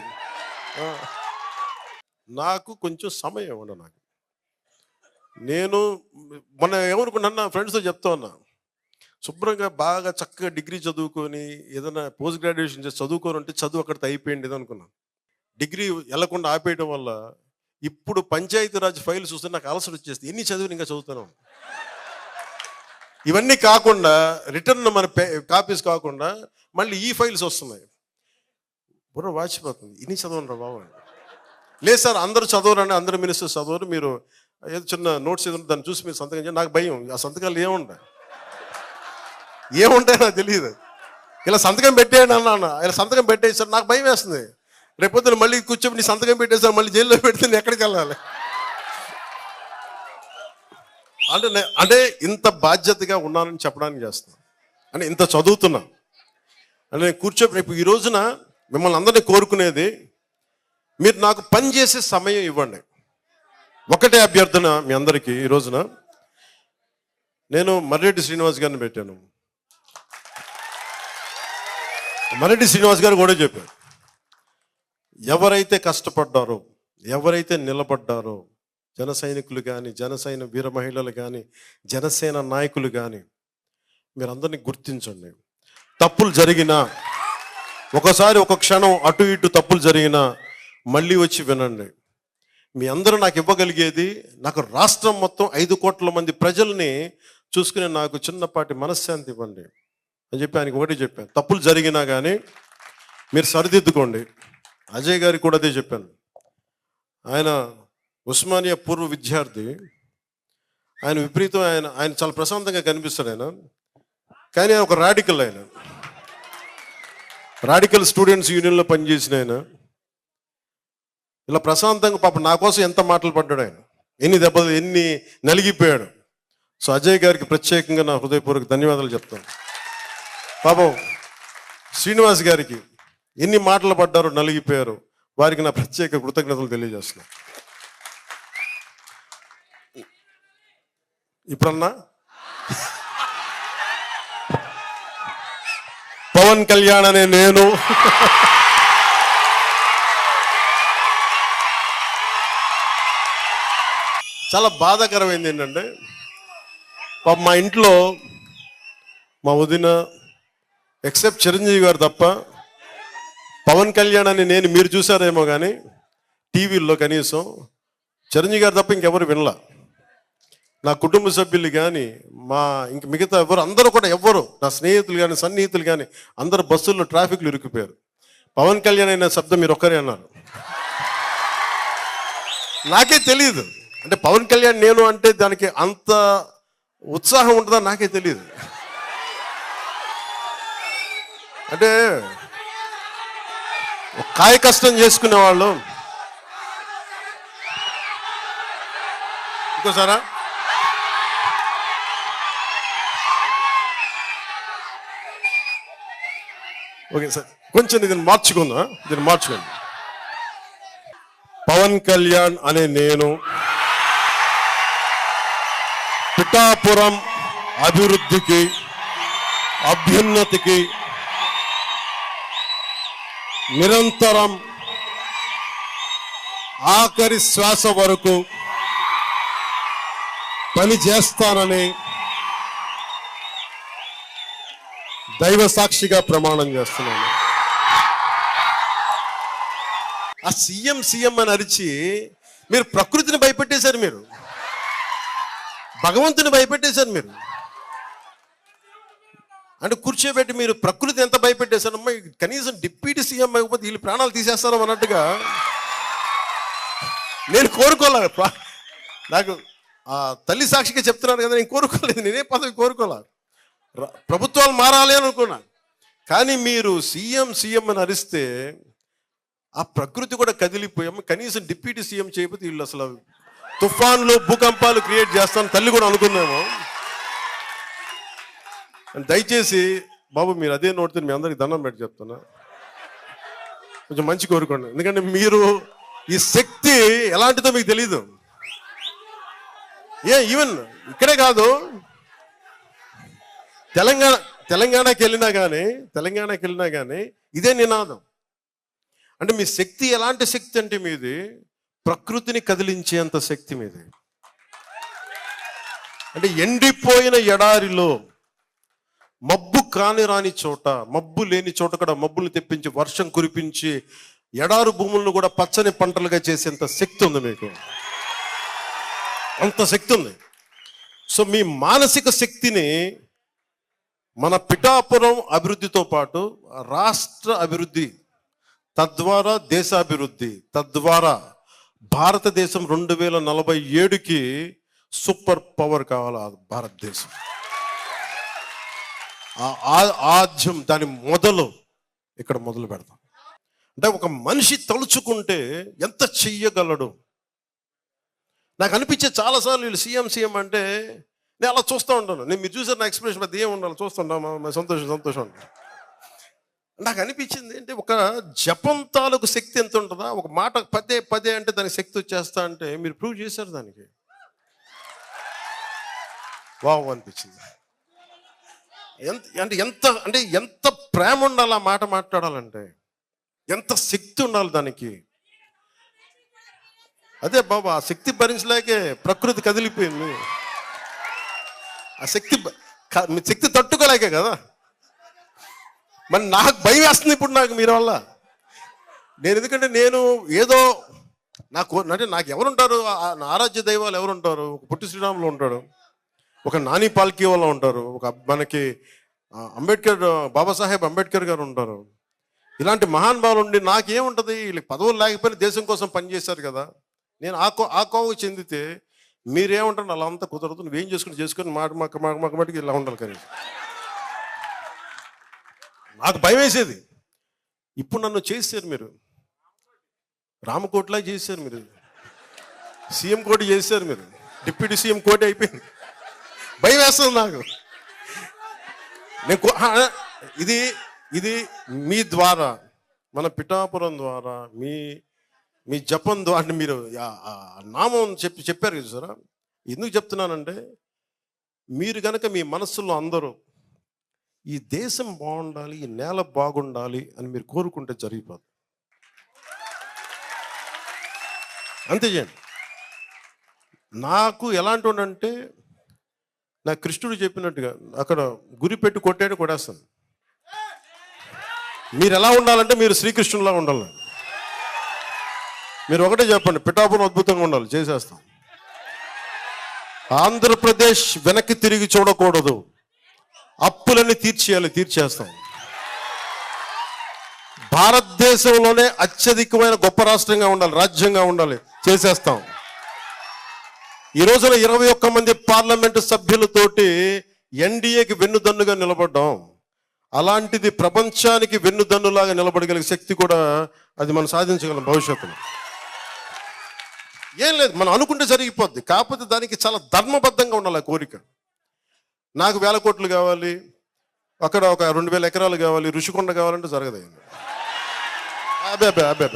నాకు కొంచెం సమయం ఇవ్వండి. నేను మొన్న ఏమనుకున్నా, ఫ్రెండ్స్తో చెప్తా ఉన్నా, శుభ్రంగా బాగా చక్కగా డిగ్రీ చదువుకొని ఏదైనా పోస్ట్ గ్రాడ్యుయేషన్ చేసి చదువుకొని ఉంటే చదువు అక్కడితో అయిపోయింది అనుకున్నాను. డిగ్రీ వెళ్లకుండా ఆపేయడం వల్ల ఇప్పుడు పంచాయతీరాజ్ ఫైల్ చూస్తే నాకు అలసట వచ్చేస్తుంది. ఎన్ని చదువుని ఇంకా చదువుతాను. ఇవన్నీ కాకుండా రిటర్న్ మన కాపీస్ కాకుండా మళ్ళీ ఈ ఫైల్స్ వస్తున్నాయి. బుర్ర వాచిపోతుంది, ఇన్ని చదవను బాబు. లేదు సార్, అందరూ చదవరండి, అందరూ మినిస్టర్స్ చదవరు, మీరు ఏదో చిన్న నోట్స్ ఏదో దాన్ని చూసి మీరు సంతకం చేయండి. నాకు భయం, ఆ సంతకాలు ఏముంటాయి నాకు తెలియదు. ఇలా సంతకం పెట్టేయండి అన్నాను, ఇలా సంతకం పెట్టేసారు, నాకు భయం వేస్తుంది. రేపొద్దున మళ్ళీ కూర్చొని నీ సంతకం పెట్టేసారు, మళ్ళీ జైల్లో పెడితే నేను ఎక్కడికి వెళ్ళాలి? అంటే ఇంత బాధ్యతగా ఉన్నానని చెప్పడానికి చేస్తున్నాను, అంటే ఇంత చదువుతున్నా అంటే నేను రేపు ఈ రోజున మిమ్మల్ని అందరినీ కోరుకునేది, మీరు నాకు పని చేసే సమయం ఇవ్వండి. ఒకటే అభ్యర్థన మీ అందరికీ. ఈ రోజున నేను మర్రెడ్డి శ్రీనివాస్ గారిని పెట్టాను. మర్రెడ్డి శ్రీనివాస్ గారు కూడా చెప్పారు, ఎవరైతే కష్టపడ్డారో, ఎవరైతే నిలబడ్డారో, జన సైనికులు కానీ, జనసైన వీర మహిళలు కానీ, జనసేన నాయకులు కానీ, మీరందరినీ గుర్తించండి. తప్పులు జరిగినా, ఒకసారి ఒక క్షణం అటు ఇటు తప్పులు జరిగినా మళ్ళీ వచ్చి వినండి. మీ అందరూ నాకు ఇవ్వగలిగేది, నాకు రాష్ట్రం మొత్తం 5 కోట్ల మంది ప్రజల్ని చూసుకుని నాకు చిన్నపాటి మనశ్శాంతి ఇవ్వండి అని చెప్పి ఆయనకి ఒకటి చెప్పాను. తప్పులు జరిగినా కానీ మీరు సరిదిద్దుకోండి. అజయ్ గారికి కూడా అదే చెప్పాను. ఆయన ఉస్మానియా పూర్వ విద్యార్థి, ఆయన విపరీతం, ఆయన చాలా ప్రశాంతంగా కనిపిస్తాడు ఆయన, కానీ ఆయన ఒక రాడికల్. ఆయన రాడికల్ స్టూడెంట్స్ యూనియన్లో పనిచేసిన ఆయన, ఇలా ప్రశాంతంగా పాపం నా కోసం ఎంత మాటలు పడ్డాడు ఆయన, ఎన్ని దెబ్బలు, ఎన్ని నలిగిపోయాడు. సో అజయ్ గారికి ప్రత్యేకంగా నా హృదయపూర్వక ధన్యవాదాలు చెప్తాను. పాపం శ్రీనివాస్ గారికి ఎన్ని మాటలు పడ్డారో, నలిగిపోయారు. వారికి నా ప్రత్యేక కృతజ్ఞతలు తెలియజేస్తున్నా. ఇప్పుడన్నా పవన్ కళ్యాణ్ అనే నేను చాలా బాధాకరమైంది ఏంటంటే, మా ఇంట్లో మా వదిన ఎక్సెప్ట్ చిరంజీవి గారు తప్ప పవన్ కళ్యాణ్ అని నేను మీరు చూసారేమో కానీ టీవీల్లో కనీసం చిరంజీవి గారు తప్ప ఇంకెవరు వినలా. నా కుటుంబ సభ్యులు కానీ ఇంక మిగతా అందరూ కూడా నా స్నేహితులు కానీ సన్నిహితులు కానీ అందరు బస్సుల్లో ట్రాఫిక్లు ఇరుక్కుపోయారు. పవన్ కళ్యాణ్ అయిన శబ్దం మీరు ఒక్కరే అన్నారు. నాకే తెలియదు, అంటే పవన్ కళ్యాణ్ నేను అంటే దానికి అంత ఉత్సాహం ఉంటుందా నాకే తెలియదు. అంటే కాయ కష్టం చేసుకునే వాళ్ళు ఇంకోసారా ఓకే సార్, కొంచెం దీన్ని మార్చుకోండి. పవన్ కళ్యాణ్ అనే నేను పిఠాపురం అభివృద్ధికి, అభ్యున్నతికి నిరంతరం ఆఖరి శ్వాస వరకు పని చేస్తానని దైవ సాక్షిగా ప్రమాణం చేస్తున్నాను. ఆ సీఎం అని అరిచి మీరు ప్రకృతిని భయపెట్టేశారు, మీరు భగవంతుని భయపెట్టేశారు. మీరు అంటే కూర్చోబెట్టి మీరు ప్రకృతి ఎంత భయపెట్టేశారమ్మా, కనీసం డిప్యూటీ సీఎం అయిపోతే వీళ్ళు ప్రాణాలు తీసేస్తారో అన్నట్టుగా నేను కోరుకోలే. నాకు ఆ తల్లి సాక్షిగా చెప్తున్నాను కదా, నేను కోరుకోలేదు, నేనే పదవి కోరుకోలే. ప్రభుత్వాలు మారాలి అని అనుకున్నా. కానీ మీరు సీఎం అని అరిస్తే ఆ ప్రకృతి కూడా కదిలిపోయాము. కనీసం డిప్యూటీ సీఎం చేయకపోతే వీళ్ళు అసలు తుఫాన్లు భూకంపాలు క్రియేట్ చేస్తాను తల్లి కూడా అనుకున్నాము. దయచేసి బాబు మీరు అదే నోటితో మీ అందరికి దండం పెట్టి చెప్తున్నా, కొంచెం మంచి కోరుకోండి. ఎందుకంటే మీరు ఈ శక్తి ఎలాంటిదో మీకు తెలీదు. ఈవెన్ ఇక్కడే కాదు, తెలంగాణకి వెళ్ళినా కానీ ఇదే నినాదం. అంటే మీ శక్తి ఎలాంటి శక్తి అంటే మీది ప్రకృతిని కదిలించేంత శక్తి మీది. అంటే ఎండిపోయిన ఎడారిలో మబ్బు రాని చోట, మబ్బు లేని చోట కూడా మబ్బులు తెప్పించి వర్షం కురిపించి ఎడారు భూములను కూడా పచ్చని పంటలుగా చేసేంత శక్తి ఉంది మీకు. అంత శక్తి ఉంది. సో మీ మానసిక శక్తిని మన పిఠాపురం అభివృద్ధితో పాటు రాష్ట్ర అభివృద్ధి, తద్వారా దేశాభివృద్ధి, తద్వారా భారతదేశం 2047కి సూపర్ పవర్ కావాలి భారతదేశం. ఆద్యం దాని ఇక్కడ మొదలు పెడతాం. అంటే ఒక మనిషి తలుచుకుంటే ఎంత చెయ్యగలడు. నాకు అనిపించే చాలాసార్లు వీళ్ళు సీఎం అంటే నేను అలా చూస్తూ ఉంటాను. నేను మీరు చూసారు నా ఎక్స్ప్రెషన్ పెద్ద ఏం ఉండాలి చూస్తుంటా, సంతోషం. నాకు అనిపించింది అంటే ఒక జపం తాలూకు శక్తి ఎంత ఉంటుందా, ఒక మాట పదే అంటే దానికి శక్తి వచ్చేస్తా అంటే మీరు ప్రూవ్ చేశారు దానికి. వావ్ అనిపించింది. ఎంత ప్రేమ ఉండాలి ఆ మాట మాట్లాడాలంటే, ఎంత శక్తి ఉండాలి దానికి. అదే బాబా ఆ శక్తి భరించలేకే ప్రకృతి కదిలిపోయింది. ఆ శక్తి తట్టుకోలేకే కదా. మరి నాకు భయం వేస్తుంది ఇప్పుడు నాకు మీరు వల్ల. ఎందుకంటే నేను ఏదో నాకు ఎవరుంటారు, నా ఆరాధ్య దైవాలు ఎవరుంటారు. ఒక పుట్టి శ్రీరాములు ఉంటాడు, ఒక నాని పాల్కీ వాళ్ళు ఉంటారు, ఒక మనకి బాబాసాహెబ్ అంబేద్కర్ గారు ఉంటారు. ఇలాంటి మహానుభావులు ఉండి నాకేముంటుంది, వీళ్ళకి పదవులు లేకపోయినా దేశం కోసం పనిచేశారు కదా. నేను ఆ కోవకు చెందితే మీరేమంటారు అలా అంతా కుదరదు, నువ్వేం చేసుకొని మటుకు ఇలా ఉండాలి. కానీ నాకు భయం వేసేది. ఇప్పుడు నన్ను చేశారు మీరు, రామకోట్లా చేశారు మీరు, సీఎం కోటి చేశారు మీరు, డిప్యూటీ సీఎం కోటి అయిపోయింది. భయం వేస్తుంది నాకు. ఇది మీ ద్వారా, మన పిఠాపురం ద్వారా, మీ మీ జపం ద్వారా మీరు నామం చెప్పారు కదా సార్. ఎందుకు చెప్తున్నానంటే, మీరు కనుక మీ మనస్సులో అందరూ ఈ దేశం బాగుండాలి, ఈ నేల బాగుండాలి అని మీరు కోరుకుంటే జరిగిపోదు. అంతే చేయండి. నాకు ఎలాంటి అంటే, నా కృష్ణుడు చెప్పినట్టుగా అక్కడ గురి పెట్టి కొట్టాడు కొడేస్తాను. మీరు ఎలా ఉండాలంటే మీరు శ్రీకృష్ణులా ఉండాలి. మీరు ఒకటే చెప్పండి, పిఠాపురం అద్భుతంగా ఉండాలి, చేసేస్తాం. ఆంధ్రప్రదేశ్ వెనక్కి తిరిగి చూడకూడదు, అప్పులన్నీ తీర్చేస్తాం. భారతదేశంలోనే అత్యధికమైన గొప్ప రాష్ట్రంగా ఉండాలి, రాజ్యంగా ఉండాలి, చేసేస్తాం. ఈ రోజున 21 మంది పార్లమెంటు సభ్యులతోటి ఎన్డీఏకి వెన్నుదన్నుగా నిలబడ్డాం. అలాంటిది ప్రపంచానికి వెన్నుదన్నులాగా నిలబడగలిగే శక్తి కూడా అది మనం సాధించగలం భవిష్యత్తులో. ఏం లేదు, మనం అనుకుంటే జరిగిపోద్ది. కాకపోతే దానికి చాలా ధర్మబద్ధంగా ఉండాలి ఆ కోరిక. నాకు 1000 కోట్లు కావాలి, అక్కడ ఒక 2000 ఎకరాలు కావాలి, ఋషికొండ కావాలంటే జరగదు. అబ్బే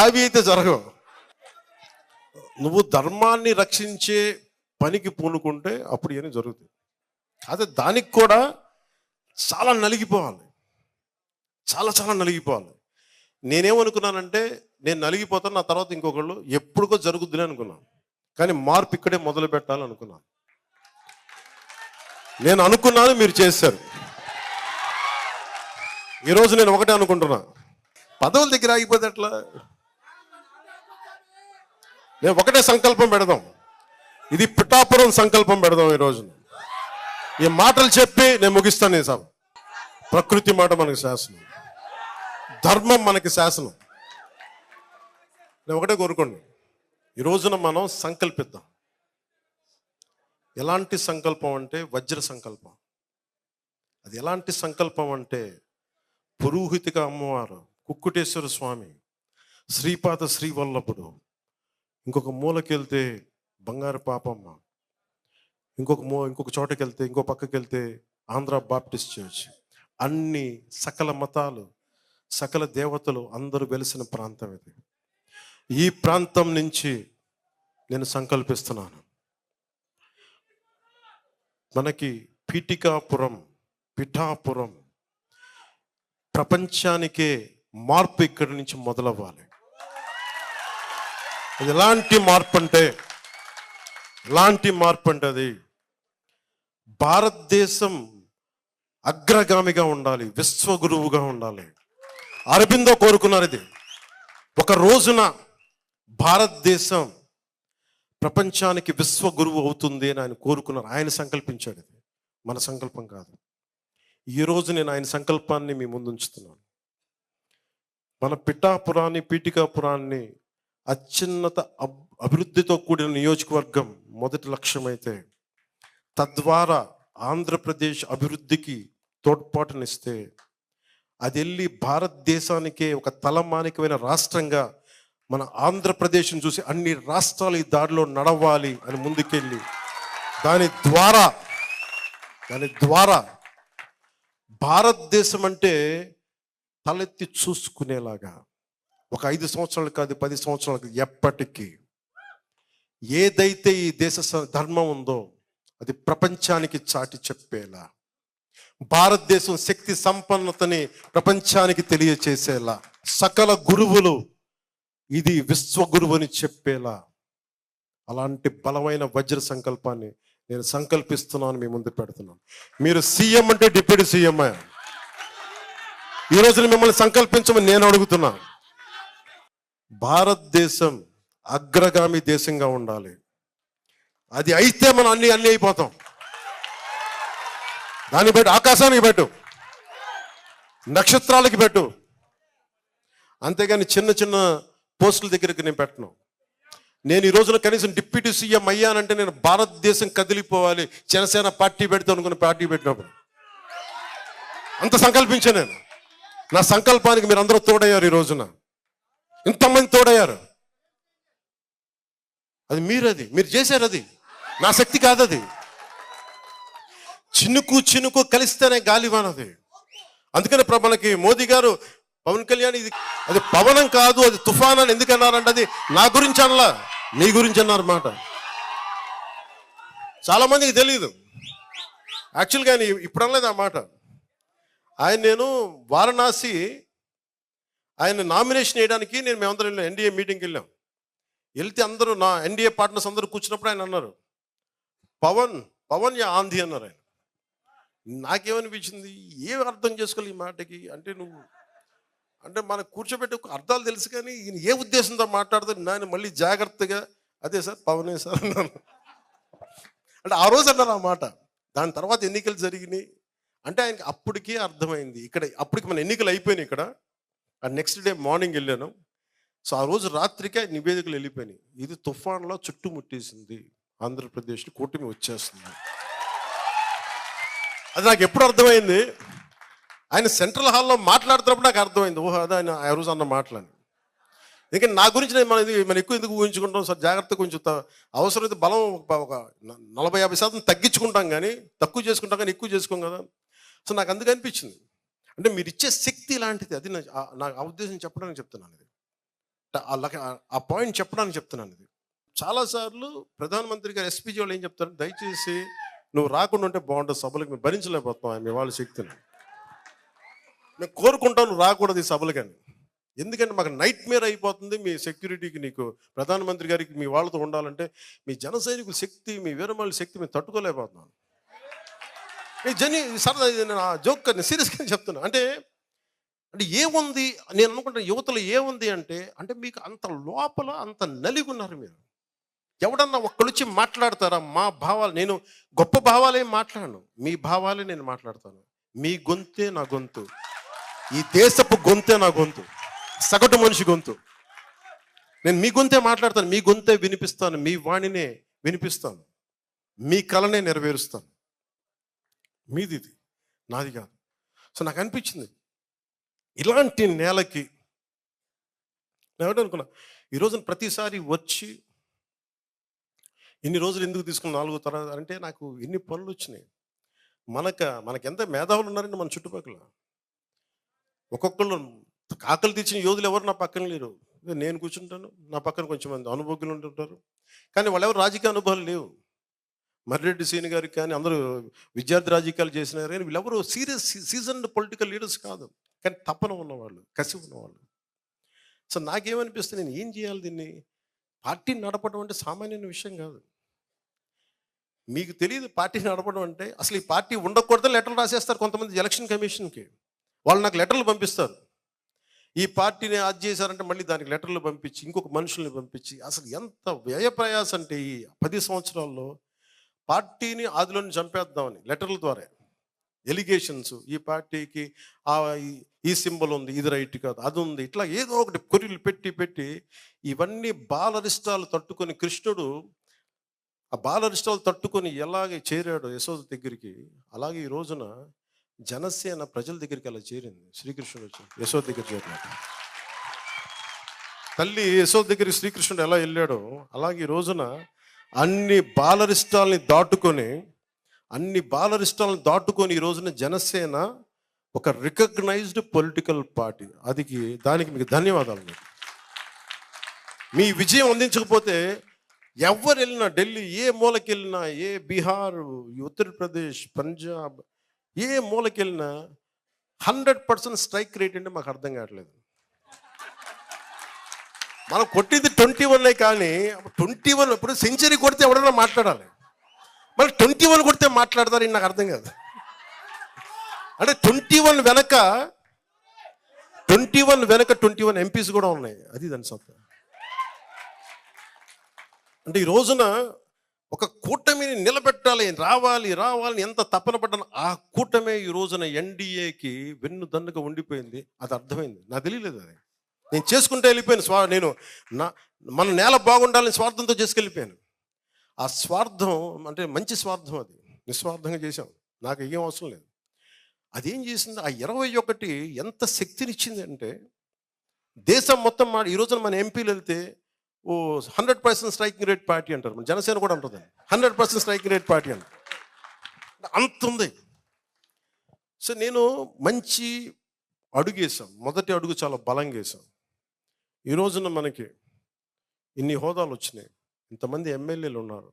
అవి అయితే జరగవు. నువ్వు ధర్మాన్ని రక్షించే పనికి పూనుకుంటే అప్పుడు ఏమీ జరుగుతుంది. అదే దానికి కూడా చాలా నలిగిపోవాలి, చాలా నలిగిపోవాలి. నేనేమనుకున్నానంటే, నేను నలిగిపోతాను, నా తర్వాత ఇంకొకళ్ళు ఎప్పుడుకో జరుగుద్దులే అనుకున్నాను. కానీ మార్పు ఇక్కడే మొదలు పెట్టాలనుకున్నాను. నేను అనుకున్నాను, మీరు చేశారు. ఈరోజు నేను ఒకటే అనుకుంటున్నా, పదవుల దగ్గర ఆగిపోతే ఎట్లా? నేను ఒకటే సంకల్పం పెడదాం, ఇది పిఠాపురం సంకల్పం పెడదాం. ఈరోజు ఈ మాటలు చెప్పి నేను ముగిస్తాను. ఈ సభ, ప్రకృతి మాట మనకి శాసనం, ధర్మం మనకి శాసనం. నేను ఒకటే కోరుకోండి, ఈ రోజున మనం సంకల్పిద్దాం. ఎలాంటి సంకల్పం అంటే వజ్ర సంకల్పం. అది ఎలాంటి సంకల్పం అంటే, పురోహితిక అమ్మవారు, కుక్కుటేశ్వర స్వామి, శ్రీపాద శ్రీవల్లభుడు, ఇంకొక మూలకెళ్తే బంగారు పాపమ్మ, ఇంకొక చోటకి వెళ్తే, ఇంకో పక్కకి వెళ్తే ఆంధ్ర బాప్టిస్ట్ చర్చ్, అన్ని సకల మతాలు, సకల దేవతలు అందరూ వెలిసిన ప్రాంతం ఇది. ఈ ప్రాంతం నుంచి నేను సంకల్పిస్తున్నాను, మనకి పిఠాపురం ప్రపంచానికే మార్పు ఇక్కడి నుంచి మొదలవ్వాలి. అది ఎలాంటి మార్పు అంటే అది భారతదేశం అగ్రగామిగా ఉండాలి, విశ్వగురువుగా ఉండాలి. అరబిందో కోరుకున్నారు ఇది. ఒక రోజున భారతదేశం ప్రపంచానికి విశ్వగురువు అవుతుంది అని ఆయన కోరుకున్నారు, ఆయన సంకల్పించాడు. ఇది మన సంకల్పం కాదు. ఈరోజు నేను ఆయన సంకల్పాన్ని మీ ముందు ఉంచుతున్నాను. మన పీఠికాపురాన్ని అత్యున్నత అభివృద్ధితో కూడిన నియోజకవర్గం మొదటి లక్ష్యమైతే, తద్వారా ఆంధ్రప్రదేశ్ అభివృద్ధికి తోడ్పాటునిస్తే, అది వెళ్ళి భారతదేశానికే ఒక తలమానికమైన రాష్ట్రంగా మన ఆంధ్రప్రదేశ్ని చూసి అన్ని రాష్ట్రాలు ఈ దారిలో నడవాలి అని ముందుకెళ్ళి, దాని ద్వారా భారతదేశం అంటే తలెత్తి చూసుకునేలాగా, ఒక 5 సంవత్సరాలు కాదు, 10 సంవత్సరాలకు ఎప్పటికీ ఏదైతే ఈ దేశ ధర్మం ఉందో అది ప్రపంచానికి చాటి చెప్పేలా, భారతదేశం శక్తి సంపన్నతని ప్రపంచానికి తెలియచేసేలా, సకల గురువులు ఇది విశ్వగురువు అని చెప్పేలా, అలాంటి బలమైన వజ్ర సంకల్పాన్ని నేను సంకల్పిస్తున్నాను, మీ ముందు పెడుతున్నాను. మీరు సీఎం అంటే డిప్యూటీ సీఎం. ఈరోజు మిమ్మల్ని సంకల్పించమని నేను అడుగుతున్నా. భారతదేశం అగ్రగామి దేశంగా ఉండాలి. అది అయితే మనం అన్ని అయిపోతాం. దాన్ని పెట్టు, ఆకాశానికి పెట్టు, నక్షత్రాలకి పెట్టు, అంతేగాని చిన్న చిన్న పోస్టుల దగ్గరికి నేను పెట్టను. నేను ఈ రోజున కనీసం డిప్యూటీ సీఎం అయ్యానంటే నేను భారతదేశం కదిలిపోవాలి, జనసేన పార్టీ పెడితే అనుకున్న పార్టీ పెట్టినప్పుడు అంత సంకల్పించాను నేను. నా సంకల్పానికి మీరు అందరూ తోడయ్యారు. ఈ రోజున ఇంతమంది తోడయ్యారు. అది మీరు చేశారు. అది నా శక్తి కాదు. అది చినుకు కలిస్తేనే గాలివానది. అందుకని మనకి మోదీ గారు పవన్ కళ్యాణ్ ఇది అది పవనం కాదు, అది తుఫాన్ అని ఎందుకు అన్నారంటే అది నా గురించి అనలా, నీ గురించి అన్నారు మాట. చాలా మందికి తెలియదు యాక్చువల్గా ఆయన ఇప్పుడు అనలేదు ఆ మాట. నేను వారణాసి ఆయన నామినేషన్ వేయడానికి మేమందరం వెళ్ళాం, ఎన్డీఏ మీటింగ్కి వెళ్ళాం. వెళ్తే అందరూ నా ఎన్డీఏ పార్ట్నర్స్ అందరూ కూర్చున్నప్పుడు ఆయన అన్నారు, పవన్ పవన్ యా ఆంధీ అన్నారు ఆయన. నాకేమనిపించింది, ఏం అర్థం చేసుకోవాలి ఈ మాటకి అంటే, అంటే మనకు కూర్చోబెట్టి అర్థాలు తెలుసు కానీ ఈయన ఏ ఉద్దేశంతో మాట్లాడుతూ నేను మళ్ళీ జాగ్రత్తగా అదే సార్ పవనే సార్ అన్నాను. అంటే ఆ రోజు అన్నారు ఆ మాట. దాని తర్వాత ఎన్నికలు జరిగినాయి అంటే ఆయనకి అప్పటికే అర్థమైంది. ఇక్కడ అప్పటికి మన ఎన్నికలు అయిపోయినాయి ఇక్కడ. నెక్స్ట్ డే మార్నింగ్ వెళ్ళాను. సో ఆ రోజు రాత్రికే నివేదికలు వెళ్ళిపోయినాయి, ఇది తుఫాన్లో చుట్టుముట్టేసింది ఆంధ్రప్రదేశ్లో, కూటమి వచ్చేస్తుంది. అది నాకు ఎప్పుడు అర్థమైంది, ఆయన సెంట్రల్ హాల్లో మాట్లాడుతున్నప్పుడు నాకు అర్థమైంది, ఓహో అదే ఆయన ఆ రోజు అన్న మాటలని. ఎందుకంటే నా గురించి మనం ఎక్కువ ఎందుకు ఊహించుకుంటాం సార్, జాగ్రత్తగా కొంచెం అవసరమైతే బలం ఒక 40-50% తగ్గించుకుంటాం కానీ తక్కువ చేసుకుంటాం కానీ ఎక్కువ చేసుకోం కదా. సో నాకు అందుకు అనిపించింది, అంటే మీరు ఇచ్చే శక్తి లాంటిది. అది నాకు ఆ ఉద్దేశం చెప్పడానికి చెప్తున్నాను, ఇది ఆ పాయింట్ చెప్పడానికి చెప్తున్నాను. ఇది చాలాసార్లు ప్రధానమంత్రి గారు ఎస్పీజీ వాళ్ళు ఏం చెప్తారు, దయచేసి నువ్వు రాకుండా ఉంటే బాగుంటుంది సభలకు, మేము భరించలేకపోతాం మీ వాళ్ళ శక్తిని, మేము కోరుకుంటాం నువ్వు రాకూడదు ఈ సభలు. కానీ ఎందుకంటే మాకు నైట్ మేర్ అయిపోతుంది మీ సెక్యూరిటీకి, నీకు ప్రధానమంత్రి గారికి మీ వాళ్ళతో ఉండాలంటే మీ జన సైనికుల శక్తి, మీ వీరమల్లి శక్తి మేము తట్టుకోలేకపోతున్నాను. సరదా నేను జోక్ సీరియస్గా చెప్తున్నా. అంటే ఏముంది నేను అనుకుంటున్నా యువతలో ఏముంది అంటే మీకు అంత లోపల అంత నలిగున్నారు మీరు. ఎవడన్నా ఒక్కడొచ్చి మాట్లాడతారా మా భావాలు, నేను గొప్ప భావాలేం మాట్లాడను, మీ భావాలే నేను మాట్లాడతాను. మీ గొంతే నా గొంతు, ఈ దేశపు గొంతే నా గొంతు, సగటు మనిషి గొంతు. నేను మీ గొంతే మాట్లాడతాను, మీ గొంతే వినిపిస్తాను, మీ వాణినే వినిపిస్తాను, మీ కలనే నెరవేరుస్తాను. మీది ఇది, నాది కాదు. సో నాకు అనిపించింది ఇలాంటి నేలకి నేను అనుకున్నా ఈరోజు ప్రతిసారి వచ్చి ఇన్ని రోజులు ఎందుకు తీసుకున్న 4వ తరగతి అంటే నాకు ఎన్ని పనులు వచ్చినాయి. మనకెంత మేధావులు ఉన్నారండి మన చుట్టుపక్కల. ఒక్కొక్కళ్ళు ఆకలి తీర్చిన యోధులు ఎవరు నా పక్కన లేరు. నేను కూర్చుంటాను, నా పక్కన కొంచెం మంది అనుభవజ్ఞులు ఉంటుంటారు, కానీ వాళ్ళెవరు రాజకీయ అనుభవాలు లేవు. మర్రెడ్డి సీని గారికి కానీ అందరూ విద్యార్థి రాజకీయాలు చేసినారు కానీ వీళ్ళెవరు సీజన్డ్ పొలిటికల్ లీడర్స్ కాదు, కానీ తపన ఉన్నవాళ్ళు, కసి ఉన్నవాళ్ళు. సో నాకేమనిపిస్తుంది, నేను ఏం చేయాలి దీన్ని, పార్టీని నడపడం అంటే సామాన్యమైన విషయం కాదు. మీకు తెలియదు పార్టీ నడపడం అంటే, అసలు ఈ పార్టీ ఉండకూడదని లెటర్లు రాసేస్తారు కొంతమంది ఎలక్షన్ కమిషన్కి. వాళ్ళు నాకు లెటర్లు పంపిస్తారు, ఈ పార్టీని అది చేశారంటే మళ్ళీ దానికి లెటర్లు పంపించి ఇంకొక మనుషుల్ని పంపించి, అసలు ఎంత వ్యయ ప్రయాసం అంటే ఈ 10 సంవత్సరాల్లో పార్టీని ఆదిలోని చంపేద్దామని లెటర్ల ద్వారా ఎలిగేషన్స్, ఈ పార్టీకి ఈ సింబల్ ఉంది, ఇది రైట్ కాదు, అది ఉంది, ఇట్లా ఏదో ఒకటి కొర్రీలు పెట్టి ఇవన్నీ బాలరిష్టాలు తట్టుకొని కృష్ణుడు ఆ బాలరిష్టాలు తట్టుకొని ఎలాగే చేరాడు యశోద దగ్గరికి, అలాగే ఈ రోజున జనసేన ప్రజల దగ్గరికి అలా చేరింది. శ్రీకృష్ణుడు వచ్చి యశోద దగ్గర చేరినాడు. తల్లి యశోద దగ్గరికి శ్రీకృష్ణుడు ఎలా వెళ్ళాడో అలాగే ఈ రోజున అన్ని బాలరిష్టాలని దాటుకొని ఈ రోజున జనసేన ఒక రికగ్నైజ్డ్ పొలిటికల్ పార్టీ. దానికి మీకు ధన్యవాదాలు. మీ విజయం అందించకపోతే ఎవరు వెళ్ళినా, ఢిల్లీ ఏ మూలకి వెళ్ళినా, ఏ బీహార్, ఉత్తరప్రదేశ్, పంజాబ్ ఏ మూలకి వెళ్ళినా 100% స్ట్రైక్ రేట్ అంటే మాకు అర్థం కావట్లేదు. మనం కొట్టింది 21 కానీ 21 ఇప్పుడు సెంచరీ కొడితే ఎవడన్నా మాట్లాడాలి, మళ్ళీ 21 కొడితే మాట్లాడతారు, నాకు అర్థం కాదు. అంటే 21 వెనక 21 ఎంపీస్ కూడా ఉన్నాయి, అది దాని సొంత. అంటే ఈ రోజున ఒక కూటమిని నిలబెట్టాలి, రావాలని ఎంత తపన పడ్డాను, ఆ కూటమే ఈ రోజున ఎన్డీఏకి వెన్నుదన్నుగా ఉండిపోయింది. అది అర్థమైంది, నాకు తెలియలేదు. అది నేను చేసుకుంటే వెళ్ళిపోయాను. నేను మన నేల బాగుండాలని స్వార్థంతో చేసుకెళ్ళిపోయాను. ఆ స్వార్థం అంటే మంచి స్వార్థం, అది నిస్వార్థంగా చేశాం, నాకు ఏం అవసరం లేదు. అదేం చేసింది, ఆ 21 ఎంత శక్తినిచ్చింది అంటే దేశం మొత్తం ఈ రోజున మన ఎంపీలు వెళ్తే 100% స్ట్రైకింగ్ రేట్ పార్టీ అంటారు, మన జనసేన కూడా ఉంటుంది 100% స్ట్రైకింగ్ రేట్ పార్టీ అంటారు, అంత ఉంది. సో నేను మంచి అడుగేసాం. మొదటి అడుగు చాలా బలంగా వేసాం. ఈ రోజున మనకి ఇన్ని హోదాలు వచ్చినాయి, ఇంతమంది ఎమ్మెల్యేలు ఉన్నారు.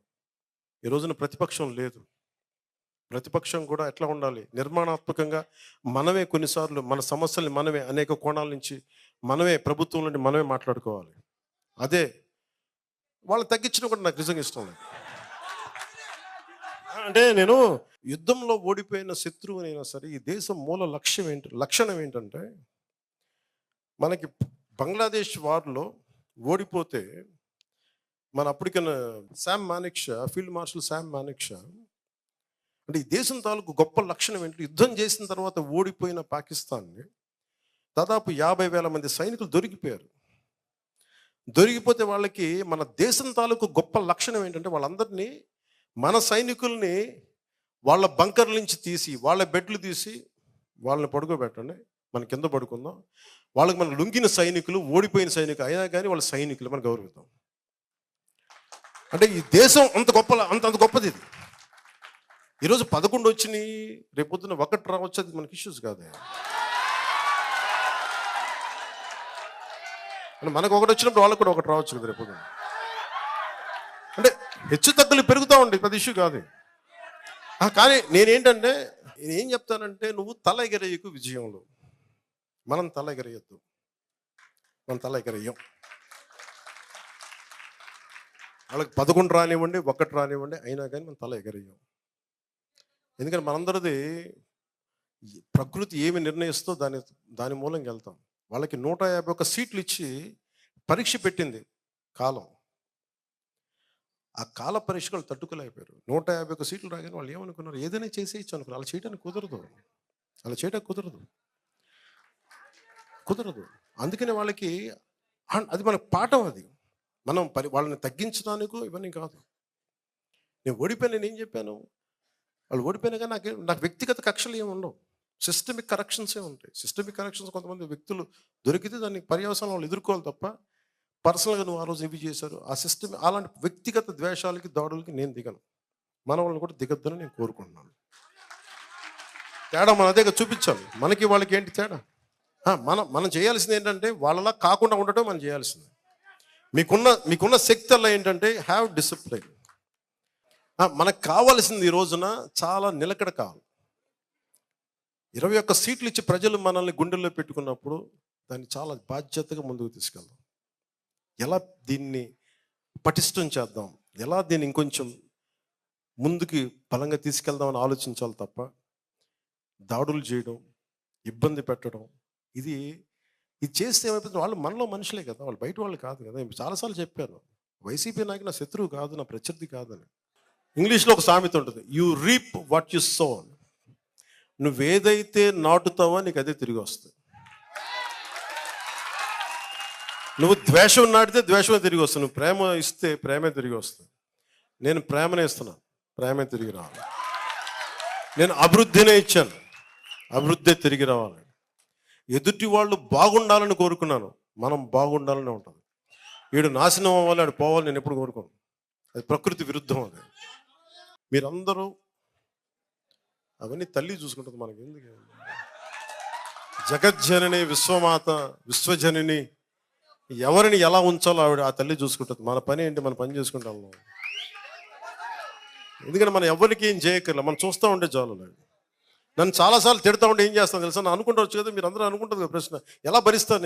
ఈ రోజున ప్రతిపక్షం లేదు. ప్రతిపక్షం కూడా ఎట్లా ఉండాలి? నిర్మాణాత్మకంగా మనమే కొన్నిసార్లు మన సమస్యల్ని మనమే అనేక కోణాల నుంచి మనమే ప్రభుత్వం నుండి మనమే మాట్లాడుకోవాలి. అదే వాళ్ళని తగ్గించడం కూడా నాకు నిజంగా ఇష్టం లేదు. అంటే నేను యుద్ధంలో ఓడిపోయిన శత్రువునైనా సరే ఈ దేశం మూల లక్షణం ఏంటంటే, మనకి బంగ్లాదేశ్ వార్లో ఓడిపోతే మన అప్పటికైనా ఫీల్డ్ మార్షల్ శామ్ మానేక్షా అంటే ఈ దేశం తాలూకు గొప్ప లక్షణం ఏంటంటే, యుద్ధం చేసిన తర్వాత ఓడిపోయిన పాకిస్తాన్ని దాదాపు 50,000 మంది సైనికులు దొరికిపోయారు. దొరికిపోతే వాళ్ళకి మన దేశం తాలూకు గొప్ప లక్షణం ఏంటంటే, వాళ్ళందరినీ మన సైనికుల్ని వాళ్ళ బంకర్ల నుంచి తీసి వాళ్ళ బెడ్లు తీసి వాళ్ళని పడుకోబెట్టండి, మన కింద పడుకుందాం. వాళ్ళకి మన లొంగిన సైనికులు, ఓడిపోయిన సైనికులు అయినా కానీ వాళ్ళ సైనికులు మనం గౌరవిద్దాం. అంటే ఈ దేశం అంత గొప్పది ఇది. ఈరోజు 11 వచ్చినాయి, రేపొద్దున 1 రావచ్చు, అది మనకి ఇష్యూస్ కాదు. అంటే మనకు 1 వచ్చినప్పుడు వాళ్ళకి కూడా 1 రావచ్చు కదా రేపొద్దున. అంటే హెచ్చు తగ్గులు పెరుగుతూ ఉంటాయి, పెద్ద ఇష్యూ కాదు. కానీ నేనేం చెప్తానంటే, నువ్వు తల ఎగరేయకు విజయంలో. మనం తల ఎగరేయద్దు, మనం తల ఎగరేయం. వాళ్ళకి 11 రానివ్వండి, 1 రానివ్వండి, అయినా కానీ మనం తల ఎగరేయం. ఎందుకంటే మనందరిది ప్రకృతి ఏమి నిర్ణయిస్తో దాని మూలంగా వెళ్తాం. వాళ్ళకి 151 సీట్లు ఇచ్చి పరీక్ష పెట్టింది కాలం. ఆ కాల పరీక్షలు తట్టుకోలేకపోయారు. 151 సీట్లు రాగానే వాళ్ళు ఏమనుకున్నారు? ఏదైనా చేసేయచ్చు అనుకున్నారు. అలా చేయడానికి కుదరదు. అందుకనే వాళ్ళకి అది మనకు పాఠం. అది మనం వాళ్ళని తగ్గించడానికి ఇవన్నీ కాదు. నేను ఓడిపోయినా, నేనేం చెప్పాను? వాళ్ళు ఓడిపోయినా కానీ నాకు వ్యక్తిగత కక్షలు ఏమి ఉండవు. సిస్టమిక్ కరెక్షన్సే ఉంటాయి. సిస్టమిక్ కరెక్షన్స్ కొంతమంది వ్యక్తులు దొరికితే దాన్ని పర్యవసానం వాళ్ళు ఎదుర్కోవాలి తప్ప, పర్సనల్గా నువ్వు ఆ రోజు ఇవి చేశారు ఆ సిస్టమ్, అలాంటి వ్యక్తిగత ద్వేషాలకి, దాడులకి నేను దిగను. మన వాళ్ళని కూడా దిగద్దని నేను కోరుకుంటున్నాను. తేడా మన అదేగా చూపించాలి. మనకి వాళ్ళకి ఏంటి తేడా? మనం చేయాల్సింది ఏంటంటే, వాళ్ళలా కాకుండా ఉండటం మనం చేయాల్సింది. మీకున్న శక్తి అలా ఏంటంటే, హ్యావ్ డిసిప్లైన్. మనకు కావాల్సింది ఈ రోజున చాలా నిలకడ కావాలి. 21 సీట్లు ఇచ్చి ప్రజలు మనల్ని గుండెల్లో పెట్టుకున్నప్పుడు దాన్ని చాలా బాధ్యతగా ముందుకు తీసుకెళ్దాం. ఎలా దీన్ని పటిష్టం చేద్దాం, ఎలా దీన్ని ఇంకొంచెం ముందుకి బలంగా తీసుకెళ్దామని ఆలోచించాలి తప్ప, దాడులు చేయడం, ఇబ్బంది పెట్టడం, ఇది చేస్తే ఏమైపోతుంది? వాళ్ళు మనలో మనుషులే కదా, వాళ్ళు బయట వాళ్ళు కాదు కదా. చాలాసార్లు చెప్పాను, వైసీపీ నాయకు నా శత్రువు కాదు, నా ప్రత్యర్థి కాదని. ఇంగ్లీష్లో ఒక సామెత ఉంటుంది, you reap what you sow. నువ్వేదైతే నాటుతావో నీకు అదే తిరిగి వస్తుంది. నువ్వు ద్వేషం నాటితే ద్వేషమే తిరిగి వస్తుంది. నువ్వు ప్రేమ ఇస్తే ప్రేమే తిరిగి వస్తుంది. నేను ప్రేమనే ఇస్తున్నాను, ప్రేమే తిరిగి రావాలి. నేను అభివృద్ధినే ఇచ్చాను, అభివృద్ధి తిరిగి రావాలి. ఎదుటి వాళ్ళు బాగుండాలని కోరుకున్నాను, మనం బాగుండాలని ఉంటుంది. వీడు నాశనం అవ్వాలి, ఆడు పోవాలి నేను ఎప్పుడు కోరుకోను. అది ప్రకృతి విరుద్ధం. అది మీరందరూ అవన్నీ తల్లి చూసుకుంటుంది. మనకి ఎందుకు? జగజ్జనని, విశ్వమాత, విశ్వజనని, ఎవరిని ఎలా ఉంచాలో ఆవిడ ఆ తల్లి చూసుకుంటుంది. మన పని ఏంటి? మన పని చేసుకుంటాం. ఎందుకంటే మనం ఎవరికి ఏం చేయక్కర్లే, మనం చూస్తూ ఉంటే చాలు. నన్ను చాలాసార్లు తిడతా ఉంటే ఏం చేస్తాను తెలుసా? నన్ను అనుకుంటావచ్చు కదా, మీరు అందరూ అనుకుంటుంది కదా ప్రశ్న, ఎలా భరిస్తాను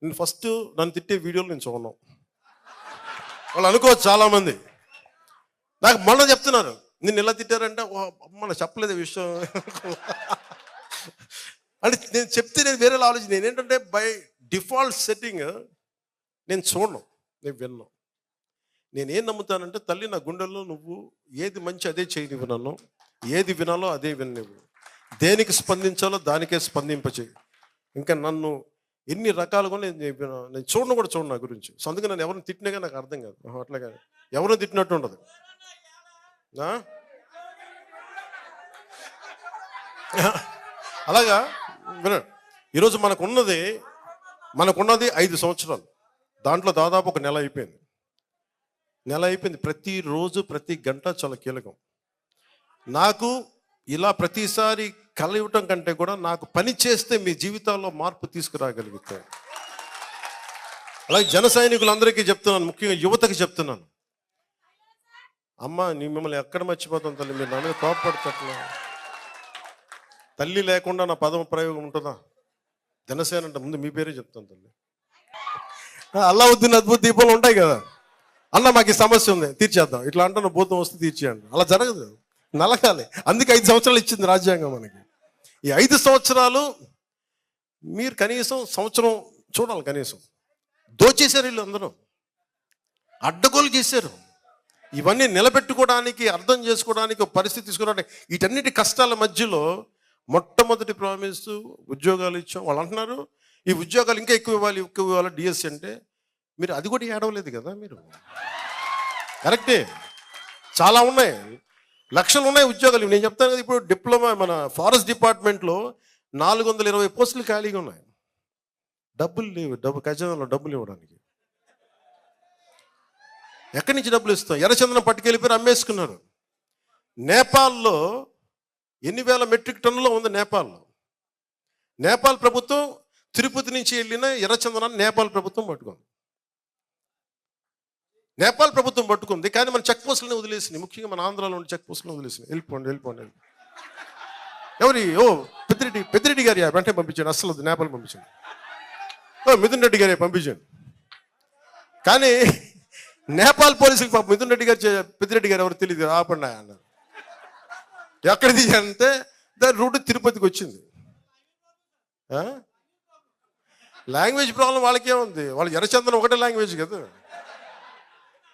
నేను ఫస్ట్ నన్ను తిట్టే వీడియోలు నేను చూడను. వాళ్ళు అనుకోవచ్చు చాలామంది. నాకు మొన్న చెప్తున్నారు, నిన్ను ఎలా తిట్టారంటే, అమ్మ చెప్పలేదు విషయం అంటే నేను చెప్తే నేను వేరేలా ఆలోచన. నేనేంటంటే బై డిఫాల్ట్ సెట్టింగ్ నేను చూడను, నేను విన్ను. నేనేం నమ్ముతానంటే, తల్లి నా గుండెల్లో నువ్వు ఏది మంచి అదే చేయనివ్వు, నన్ను ఏది వినాలో అదే విననివ్వు, దేనికి స్పందించాలో దానికే స్పందింపచేయి. ఇంకా నన్ను ఎన్ని రకాలుగా నేను చూడను నా గురించి. సో అందుకే నన్ను ఎవరిని తిట్టినాగా నాకు అర్థం కాదు. అట్లాగా ఎవరిని తిట్టినట్టు ఉండదు. అలాగా వినండి, ఈరోజు మనకున్నది 5 సంవత్సరాలు. దాంట్లో దాదాపు ఒక నెల అయిపోయింది. ప్రతిరోజు ప్రతి గంట చాలా కీలకం. నాకు ఇలా ప్రతిసారి కలవటం కంటే కూడా నాకు పని చేస్తే మీ జీవితాల్లో మార్పు తీసుకురాగలిగితే. అలాగే జన సైనికులందరికీ చెప్తున్నాను, ముఖ్యంగా యువతకి చెప్తున్నాను, అమ్మ మిమ్మల్ని ఎక్కడ మర్చిపోతాం తల్లి, మీరు నా మీద కోపపడతట్లా. తల్లి లేకుండా నా పదం ప్రయోగం ఉంటుందా? జనసేన అంటే ముందు మీ పేరే చెప్తాను తల్లి. అల్లావుద్దీన్ అద్భుత దీపాలు ఉంటాయి కదా, అన్న మాకు ఈ సమస్య ఉంది తీర్చేద్దాం, ఇట్లా అంటున్న భూతం వస్తే తీర్చేయండి. అలా జరగదు, నలగాలి. అందుకే 5 సంవత్సరాలు ఇచ్చింది రాజ్యాంగం మనకి. ఈ 5 సంవత్సరాలు మీరు కనీసం సంవత్సరం చూడాలి. కనీసం దోచేశారు వీళ్ళు అందరూ, అడ్డగోలు చేశారు. ఇవన్నీ నిలబెట్టుకోవడానికి, అర్థం చేసుకోవడానికి, పరిస్థితి తీసుకోవడానికి, వీటన్నిటి కష్టాల మధ్యలో మొట్టమొదటి ప్రామిస్ ఉద్యోగాలు ఇచ్చాం. వాళ్ళు అంటున్నారు ఈ ఉద్యోగాలు ఇంకా ఎక్కువ ఇవ్వాలి డిఎస్సి అంటే. మీరు అది కూడా ఏడవలేదు కదా మీరు. కరెక్టే, చాలా ఉన్నాయి, లక్షలు ఉన్నాయి ఉద్యోగాలు. నేను చెప్తాను కదా, ఇప్పుడు డిప్లొమా మన ఫారెస్ట్ డిపార్ట్మెంట్లో 420 పోస్టులు ఖాళీగా ఉన్నాయి. డబ్బులు లేవు, ఖజానాలో డబ్బులు ఇవ్వడానికి. ఎక్కడి నుంచి డబ్బులు ఇస్తాం? ఎర్రచందనం పట్టుకెళ్ళిపోయి అమ్మేసుకున్నారు. నేపాల్లో ఎన్ని వేల మెట్రిక్ టన్నులో ఉంది నేపాల్లో. నేపాల్ ప్రభుత్వం తిరుపతి నుంచి వెళ్ళిన ఎర్రచందనాన్ని నేపాల్ ప్రభుత్వం పట్టుకుంది. నేపాల్ ప్రభుత్వం పట్టుకుంది, కానీ మన చెక్ పోస్టులని వదిలేసింది. ముఖ్యంగా మన ఆంధ్రాలో ఉండే చెక్ పోస్టులను వదిలేసింది. వెళ్ళిపోండి. ఎవరి పెద్దిరెడ్డి గారి వెంటనే పంపించండి, అసలు నేపాల్ పంపించండి. మిథున్ రెడ్డి గారి పంపించండి. కానీ నేపాల్ పోలీసులకు పాప మిథున్ రెడ్డి గారు పెద్దిరెడ్డి గారు ఎవరు తెలియదు, ఆపండి అన్నారు. ఎక్కడ తీయాలంటే దాని రూట్ తిరుపతికి వచ్చింది. లాంగ్వేజ్ ప్రాబ్లం వాళ్ళకే ఉంది. వాళ్ళు ఎర్రచందనం ఒకటే లాంగ్వేజ్ కదా.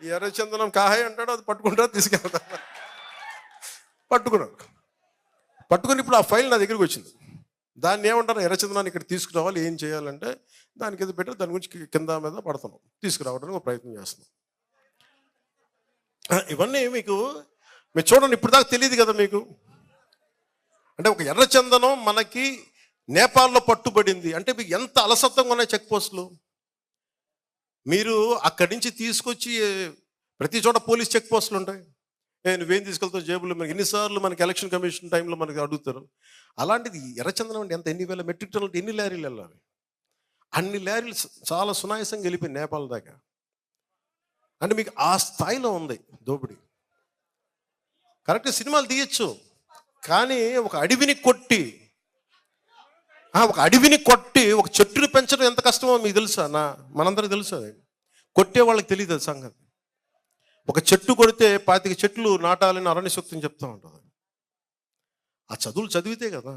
ఈ ఎర్రచందనం కాహాయ్ అంటాడు, అది పట్టుకుంటారు, తీసుకెళ్తారు. పట్టుకుని ఇప్పుడు ఆ ఫైల్ నా దగ్గరికి వచ్చింది. దాన్ని ఏమంటారు, ఎర్రచందనాన్ని ఇక్కడ తీసుకురావాలి, ఏం చేయాలంటే దానికి ఏదో పెట్టారు, దాని గురించి కింద మీద పడుతున్నాం, తీసుకురావడానికి ఒక ప్రయత్నం చేస్తున్నాం. ఇవన్నీ మీకు మీరు చూడండి, ఇప్పుడు దాకా తెలియదు కదా మీకు. అంటే ఒక ఎర్రచందనం మనకి నేపాల్లో పట్టుబడింది అంటే మీకు ఎంత అలసత్వంగా ఉన్నాయి చెక్ పోస్టులు. మీరు అక్కడి నుంచి తీసుకొచ్చి ప్రతి చోట పోలీస్ చెక్ పోస్టులు ఉంటాయి. నువ్వేం తీసుకెళ్తావు జేబులో, మనకి ఎన్నిసార్లు మనకి ఎలక్షన్ కమిషన్ టైంలో మనకి అడుగుతారు. అలాంటిది ఎర్రచందనం అంటే ఎన్ని వేల మెట్రిక్ టన్నులు, ఎన్ని లారీలు వెళ్ళాలి. అన్ని లారీలు చాలా సునాయాసంగా వెళ్ళిపోయి నేపాల్ దాకా. అంటే మీకు ఆ స్థాయిలో ఉంది దోపిడీ. కరెక్ట్, సినిమాలు తీయచ్చు, కానీ ఒక అడవిని కొట్టి ఒక చెట్టుని పెంచడం ఎంత కష్టమో మీకు తెలుసా? మనందరికి తెలుసు. అది కొట్టే వాళ్ళకి తెలియదు అది సంగతి. ఒక చెట్టు కొడితే 25 చెట్లు నాటాలని అరణ్య సూక్తం చెప్తూ ఉంటుంది. ఆ చదువులు చదివితే కదా,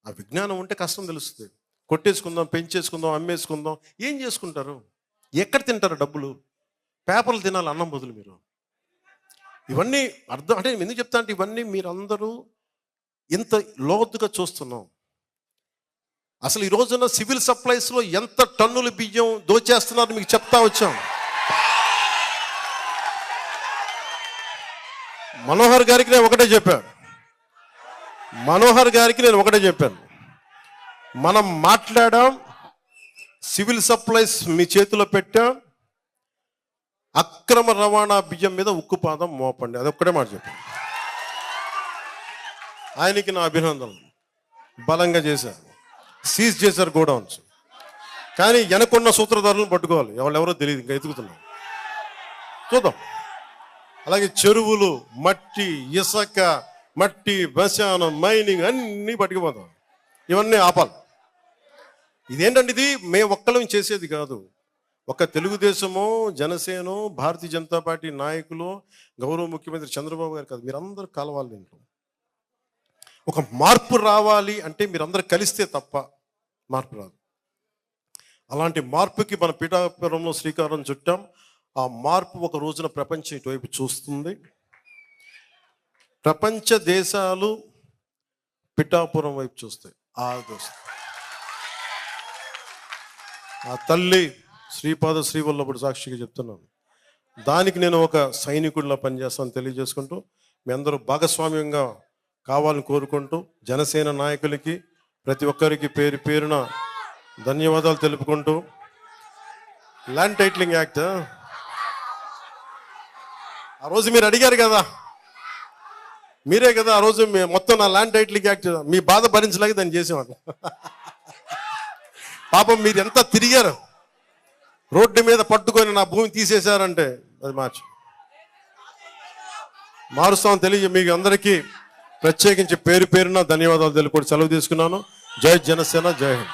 ఆ విజ్ఞానం ఉంటే కష్టం తెలుస్తుంది. కొట్టేసుకుందాం, పెంచేసుకుందాం, అమ్మేసుకుందాం, ఏం చేసుకుంటారు? ఎక్కడ తింటారు డబ్బులు? పేపర్లు తినాలి అన్నం బదులు. మీరు ఇవన్నీ అర్థం అంటే ఎందుకు చెప్తా అంటే, ఇవన్నీ మీరందరూ ఇంత లోతుగా చూస్తున్నాం. అసలు ఈ రోజున సివిల్ సప్లైస్లో ఎంత టన్నుల బియ్యం దోచేస్తున్నారు మీకు చెప్తా వచ్చాం. మనోహర్ గారికి నేను ఒకటే చెప్పాను, మనం మాట్లాడాం, సివిల్ సప్లైస్ మీ చేతిలో పెట్టాం, అక్రమ రవాణా బియ్యం మీద ఉక్కుపాదం మోపండి. అది ఒక్కడే మాట చెప్పాను. ఆయనకి నా అభినందనలు. బలంగా చేశారు, సీజ్ చేశారు గోడౌన్స్. కానీ వెనకున్న సూత్రధారులను పట్టుకోవాలి, ఎవరెవరో తెలియదు, ఇంకా ఎతుకుతున్నాం, చూద్దాం. అలాగే చెరువులు, మట్టి, ఇసుక, మట్టి, శ్మశానం, మైనింగ్ అన్నీ పట్టుకుపోతాం. ఇవన్నీ ఆపాలి. ఇదేంటంటే ఇది మేము ఒక్కలం చేసేది కాదు. ఒక తెలుగుదేశమో, జనసేనో, భారతీయ జనతా పార్టీ నాయకులు, గౌరవ ముఖ్యమంత్రి చంద్రబాబు గారు కాదు, మీరందరూ కలవాలి. దీంట్లో ఒక మార్పు రావాలి అంటే మీరందరూ కలిస్తే తప్ప మార్పు రాదు. అలాంటి మార్పుకి మన పిఠాపురంలో శ్రీకారం చుట్టాం. ఆ మార్పు ఒక రోజున ప్రపంచం ఇటువైపు చూస్తుంది. ప్రపంచ దేశాలు పిఠాపురం వైపు చూస్తాయి. ఆ తల్లి శ్రీపాద శ్రీవల్లభుడు సాక్షిగా చెప్తున్నాను. దానికి నేను ఒక సైనికుడిలా పనిచేస్తాను తెలియజేసుకుంటూ, మీ అందరూ భాగస్వామ్యంగా కావాలని కోరుకుంటూ, జనసేన నాయకులకి ప్రతి ఒక్కరికి పేరు పేరున ధన్యవాదాలు తెలుపుకుంటూ, ల్యాండ్ టైటిలింగ్ యాక్ట్ ఆ రోజు మీరు అడిగారు కదా, మీరే కదా ఆ రోజు మొత్తం నా ల్యాండ్ టైటిల్కి యాక్ట్ మీ బాధ భరించలేక దాన్ని చేసేవాడు. పాపం మీరు ఎంత తిరిగారు, రోడ్డు మీద పట్టుకొని నా భూమి తీసేశారంటే అది మారుస్తామని తెలియ మీకు అందరికీ ప్రత్యేకించి పేరు పేరున ధన్యవాదాలు తెలుపుకొని సెలవు తీసుకున్నాను. జై జనసేన, జై హింద్.